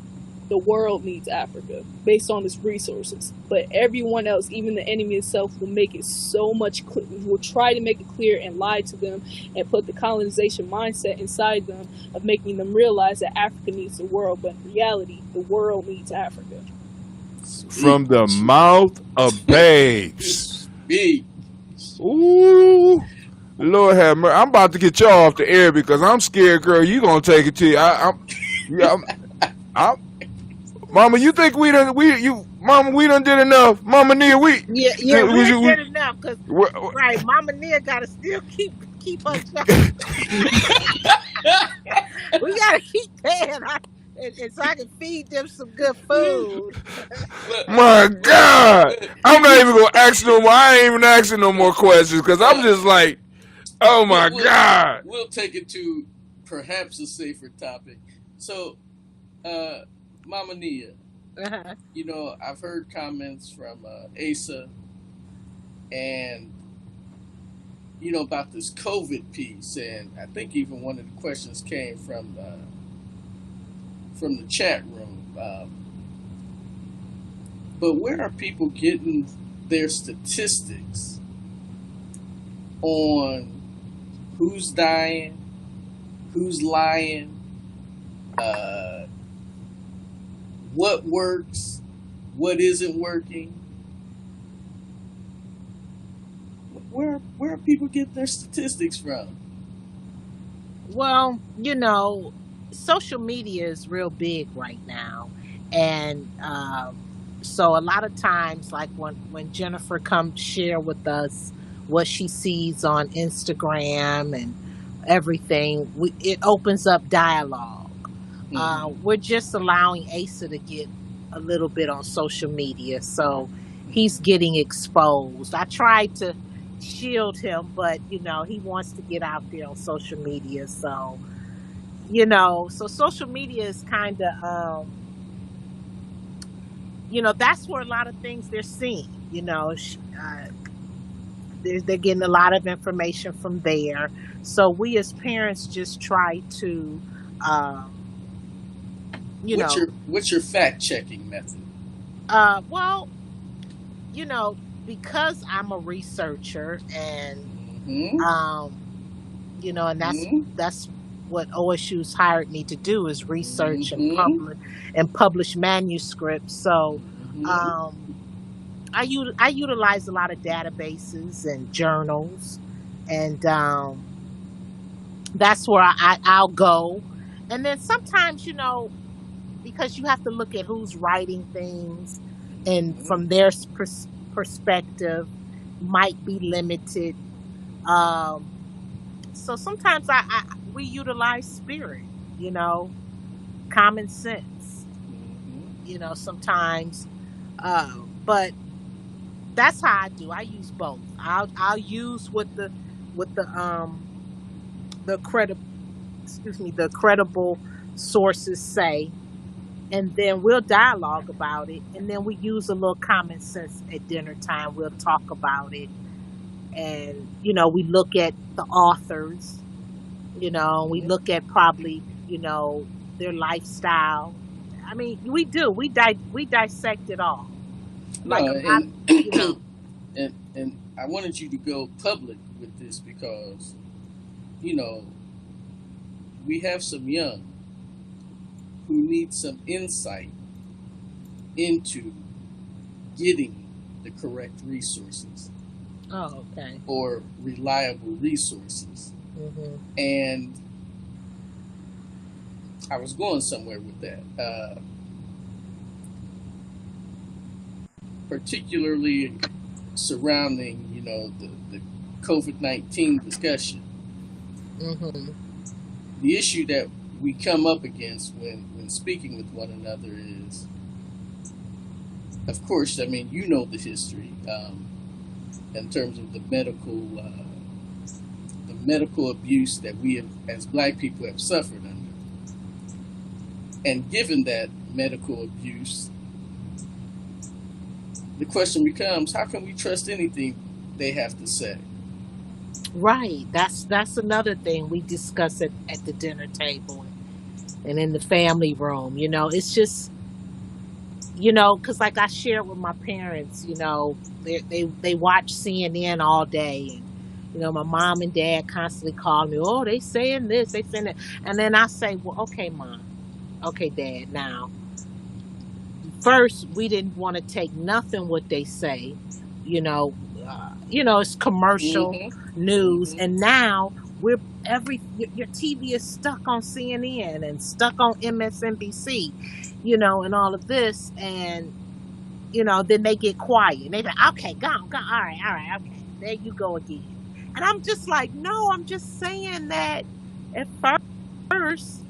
The world needs Africa based on its resources, but everyone else, even the enemy itself, will make it so much will try to make it clear and lie to them and put the colonization mindset inside them of making them realize that Africa needs the world, but in reality the world needs Africa. From the mouth of babes. Ooh, Lord have mercy. I'm about to get y'all off the air because I'm scared, girl. You gonna take it to you. Mama, you think we done did enough? Mama Nia, we did enough because right, Mama Nia gotta still keep her job. We gotta keep paying her, and so I can feed them some good food. My God, I'm not even gonna ask no more. I ain't even asking no more questions because I'm just like, oh my God. We'll take it to perhaps a safer topic. So, Mama Nia, I've heard comments from Asa and about this COVID piece, and I think even one of the questions came from the chat room. But where are people getting their statistics on who's dying, who's lying, what works, what isn't working? Where are people getting their statistics from? Well, social media is real big right now, and so a lot of times, like when Jennifer comes share with us what she sees on Instagram and everything, it opens up dialogue. We're just allowing Asa to get a little bit on social media, so he's getting exposed. I tried to shield him, but he wants to get out there on social media, so so social media is kind of that's where a lot of things they're seeing. They're getting a lot of information from there, so we as parents just try to you know, what's your fact checking method? well, you know, because I'm a researcher and Mm-hmm. um, you know, and Mm-hmm. that's what OSU's hired me to do is research Mm-hmm. and publish manuscripts. So Mm-hmm. um, I utilize a lot of databases and journals, and that's where I'll go. And then sometimes, you know, because you have to look at who's writing things, and from their perspective, might be limited. Um, so sometimes we utilize spirit, you know, common sense, you know, sometimes. But that's how I do. I use both. I'll use what the credible the credible sources say, and then we'll dialogue about it, and then we use a little common sense at dinner time. We'll talk about it, and you know, we look at the authors, you know, we look at probably, you know, their lifestyle. I mean, we dissect it all. Like No, a lot, and you know. and I wanted you to go public with this because, you know, we have some young who need some insight into getting the correct resources Oh, okay. or reliable resources. Hmm. And I was going somewhere with that, particularly surrounding, you know, the COVID-19 discussion. Hmm. The issue that we come up against when speaking with one another is, of course, I mean, you know the history in terms of the medical abuse that we have, as Black people, have suffered under. And given that medical abuse, the question becomes, how can we trust anything they have to say? Right. That's another thing we discuss at the dinner table and in the family room. You know, it's just, you know, because like I shared with my parents, you know, they watch CNN all day, and you know, my mom and dad constantly call me, oh, they saying this, they saying that, and then I say, well, okay, mom, okay, dad, now first we didn't want to take nothing what they say, you know, it's commercial Mm-hmm. news, Mm-hmm. and now we're your TV is stuck on CNN and stuck on MSNBC, you know, and all of this, and you know, then they get quiet and they be like, okay, go, all right, okay, there you go again, and I'm just like, no, I'm just saying that at first,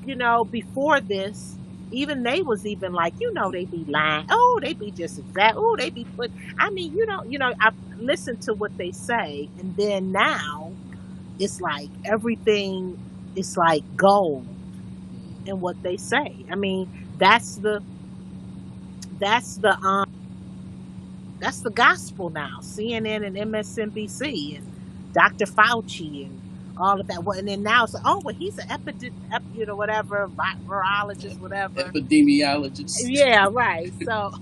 you know, before this, even they was even like, you know, they be lying. Oh, they be just exact. Oh, they be put. I mean, you know, I listen to what they say, and then now it's like everything is like gold in what they say. I mean, that's the that's the that's the gospel now. CNN and MSNBC and Dr. Fauci and all of that. Well, and then now it's like, oh, well, he's an you know, whatever, virologist, whatever. Epidemiologist. Yeah, right. So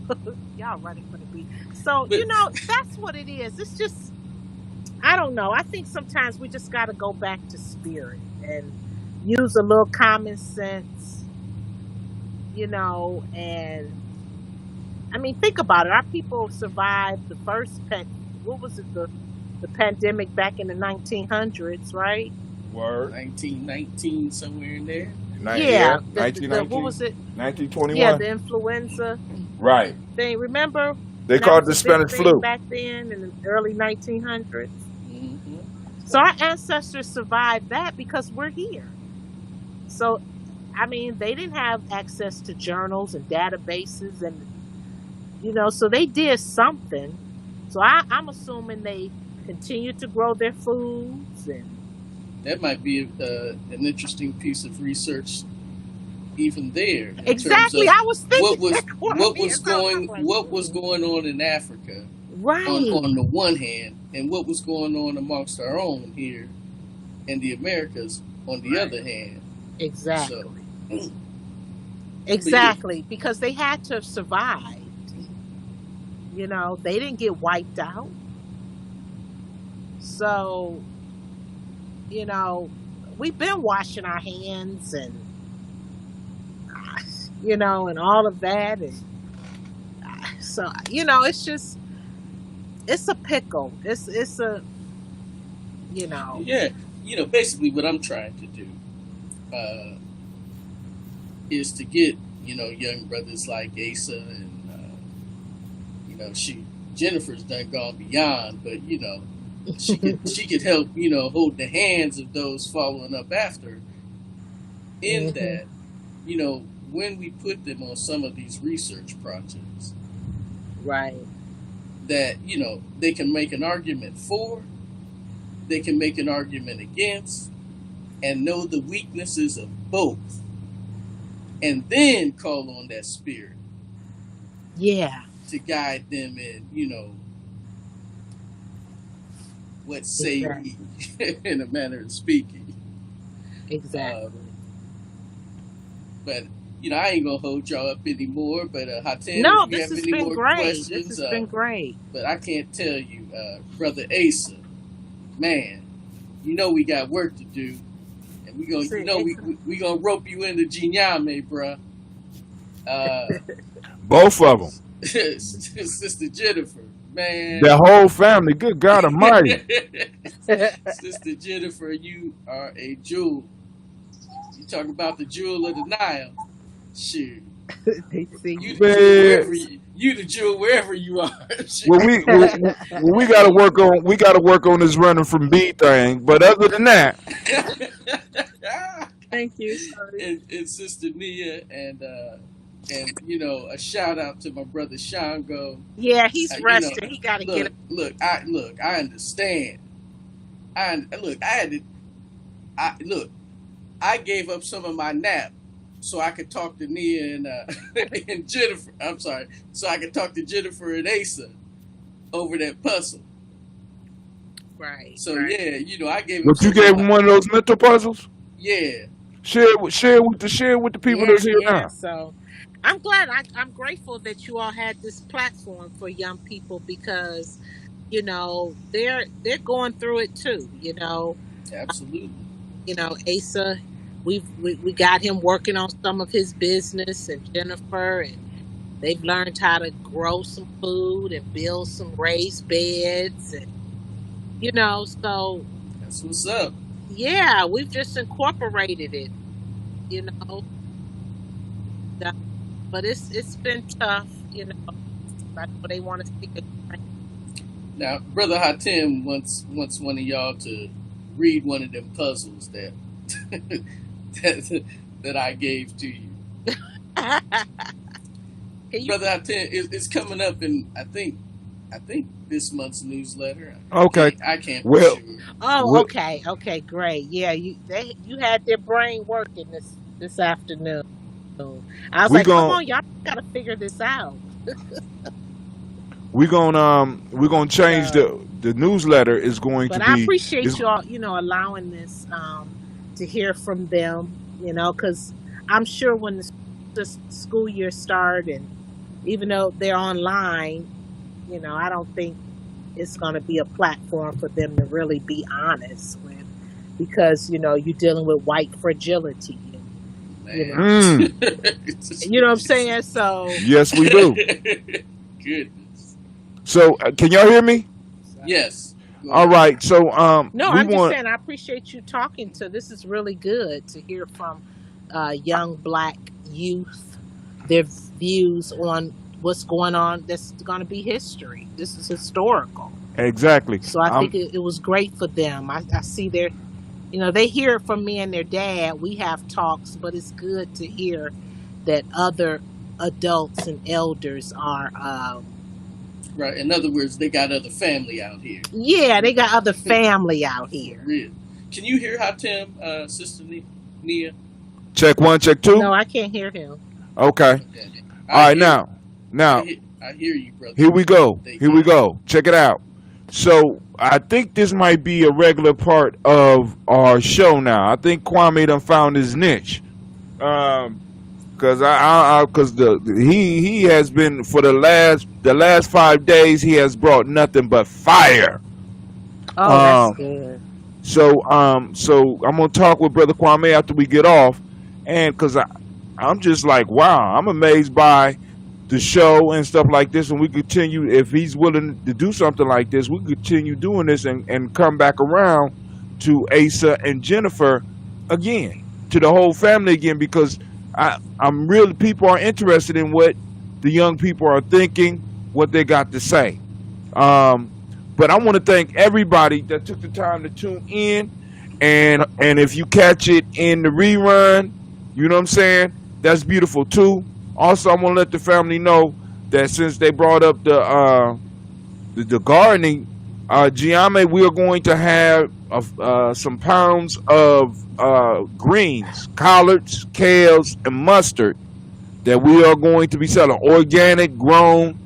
y'all running for the beat. So, But you know, that's what it is. It's just, I don't know. I think sometimes we just got to go back to spirit and use a little common sense, you know, and I mean, think about it. Our people survived the first what was it, the pandemic back in the 1900s, right? Word. 1919, somewhere in there. Yeah, Yeah, the what 1919, was it? Yeah, 1921. the influenza Right. thing. Remember They when that called it was the a big Spanish thing flu. back then in the early 1900s? Mm-hmm. So our ancestors survived that because we're here. So, I mean, they didn't have access to journals and databases, and you know, so they did something. So I'm assuming they continue to grow their foods and That might be an interesting piece of research, even there, in terms exactly. of I was thinking that Cormier. So I'm like, what was going on in Africa right, on the one hand, and what was going on amongst our own here in the Americas on the right, other hand. So exactly. But yeah, Exactly, because they had to have survived. They didn't get wiped out. So, you know, we've been washing our hands and, and all of that. And so, it's a pickle. It's a, you know, yeah, basically what I'm trying to do uh, is to get young brothers like Asa and she Jennifer's done gone beyond, but she could help hold the hands of those following up after in hmm that when we put them on some of these research projects right. that they can make an argument for, they can make an argument against, and know the weaknesses of both, and then call on that spirit Yeah, to guide them in what say exactly. we in a manner of speaking. Exactly. But I ain't gonna hold y'all up anymore. But Hatem, No, if you this have has any been more great. This questions, has been great. but I can't tell you, brother Asa, man, we got work to do, and we gonna See, we gonna rope you into GNJMedia, bruh. Both of them. Sister Jennifer, man. The whole family. Good God Almighty. Sister Jennifer, you are a jewel. You talk about the jewel of the Nile. Shoot. they see You you. the jewel wherever Man, you the jewel wherever you are. well, we got to work on this running from B thing. But other than that, Thank you. Sorry. and Sister Nia and a shout out to my brother Shango. Yeah, he's You know, resting. He got to get up. I understand. I had to. I gave up some of my nap so I could talk to Nia and and Jennifer. I'm sorry, so I could talk to Jennifer and Asa over that puzzle. Right. So Right. yeah, I gave him but you some gave of him my one of those mental puzzles. yeah. Share with the people Yeah, that's here yeah. now. So I'm glad. I'm grateful that you all had this platform for young people because, they're going through it too. Absolutely. Asa, we got him working on some of his business, and Jennifer, and they've learned how to grow some food and build some raised beds, and so That's what's up. yeah, we've just incorporated it. You know, that- but it's been tough. I know they want to see it. Now, Brother Hatem wants one of y'all to read one of them puzzles that that I gave to you. Can you? Brother Hatem, it's coming up in I think this month's newsletter. Okay. I can't be Well, sure. Oh, we, okay, great. Yeah, you had their brain working this afternoon. I was we like, come gon' on, y'all gotta figure this out. we're gonna change So, the newsletter is going to but I be appreciate is you all, allowing this to hear from them. Because I'm sure when the school year start, and even though they're online, I don't think it's going to be a platform for them to really be honest with, because you're dealing with white fragility. Man. You know what I'm saying? So, yes we do. Goodness. So can y'all hear me? Yes. Go All ahead. right. So no, we I'm just want saying I appreciate you talking to. This is really good to hear from young black youth, their views on what's going on. That's going to be history. This is historical. exactly. So I think it was great for them. I see their, they hear it from me and their dad. We have talks, but it's good to hear that other adults and elders are. Right. In other words, they got other family out here. Yeah, they got other family out For here. real. Can you hear Hatem, Sister Nia? check one, check No, two. I can't hear him. Okay. Okay. All right. Now I hear you, brother. here we go. Thank Here you. we go. Check it out. So I think this might be a regular part of our show now. I think Kwame done found his niche. Cause he has been for the last 5 days he has brought nothing but fire. Oh, that's Um, good. so I'm gonna talk with Brother Kwame after we get off, and cause I'm just like, wow, I'm amazed by the show and stuff like this, and we continue if he's willing to do something like this, we continue doing this and come back around to Asa and Jennifer again, to the whole family again, because I'm really people are interested in what the young people are thinking, what they got to say. Um, but I want to thank everybody that took the time to tune in, and if you catch it in the rerun, you know what I'm saying, that's beautiful too. Also, I want to let the family know that since they brought up the gardening, Giame, we are going to have some pounds of greens, collards, kales, and mustard that we are going to be selling, organic, grown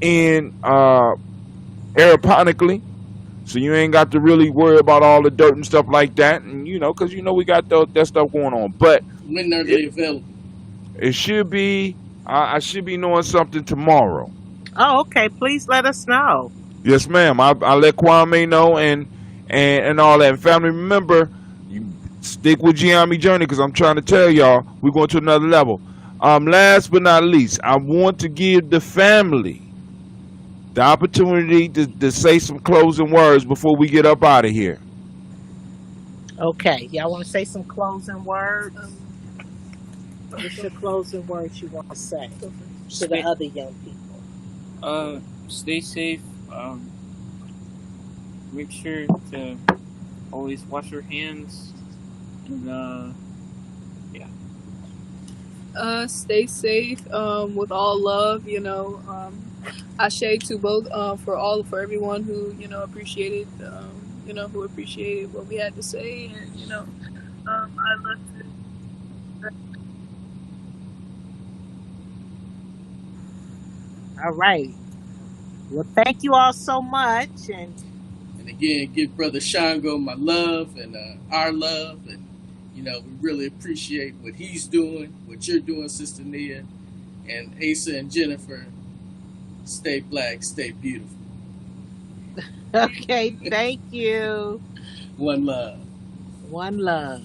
in aeroponically. So you ain't got to really worry about all the dirt and stuff like that, and because we got that stuff going on. But When are it, they available? it should be. I should be knowing something tomorrow. Oh, okay. Please let us know. Yes, ma'am. I'll let Kwame know and all that. And family, remember, you stick with Giami Journey because I'm trying to tell y'all we're going to another level. Last but not least, I want to give the family the opportunity to say some closing words before we get up out of here. Okay. Y'all want to say some closing words? Um, What's go, your closing words you want to say go first. to the Stay, other young people? stay safe. Make sure to always wash your hands, and yeah. Stay safe. With all love. Ashe to both. For everyone who appreciated. Who appreciated what we had to say, and I love to. All right. Well, thank you all so much. And again, give Brother Shango my love and our love. And, we really appreciate what he's doing, what you're doing, Sister Nia. And Asa and Jennifer, stay black, stay beautiful. Okay. Thank you. One love. One love.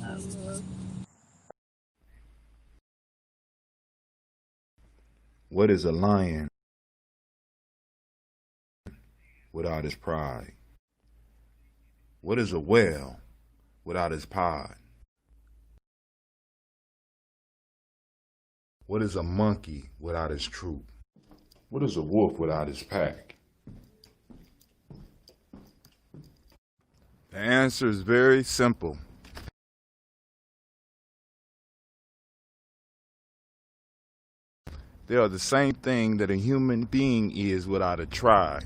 What is a lion without his pride? What is a whale without his pod? What is a monkey without his troop? What is a wolf without his pack? The answer is very simple. They are the same thing that a human being is without a tribe.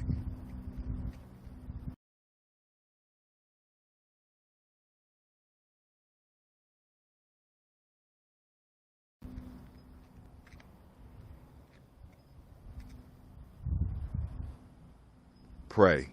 Pray.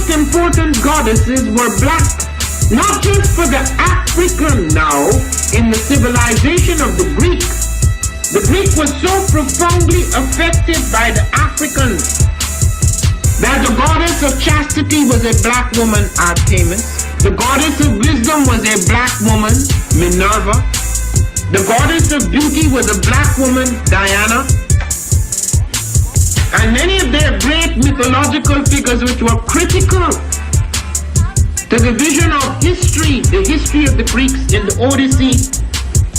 most important goddesses were black, not just for the African now in the civilization of the Greek. The Greek was so profoundly affected by the Africans that the goddess of chastity was a black woman, Artemis. The goddess of wisdom was a black woman, Minerva. The goddess of beauty was a black woman, Diana. And many of their great mythological figures which were critical to the vision of history, the history of the Greeks in the Odyssey.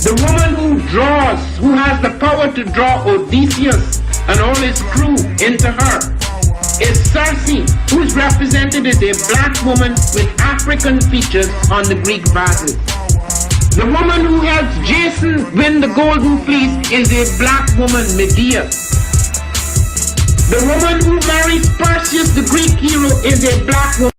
The woman who draws, who has the power to draw Odysseus and all his crew into her, is Circe, who is represented as a black woman with African features on the Greek vases. The woman who helps Jason win the Golden Fleece is a black woman, Medea. The woman who marries Perseus, the Greek hero, is a black woman.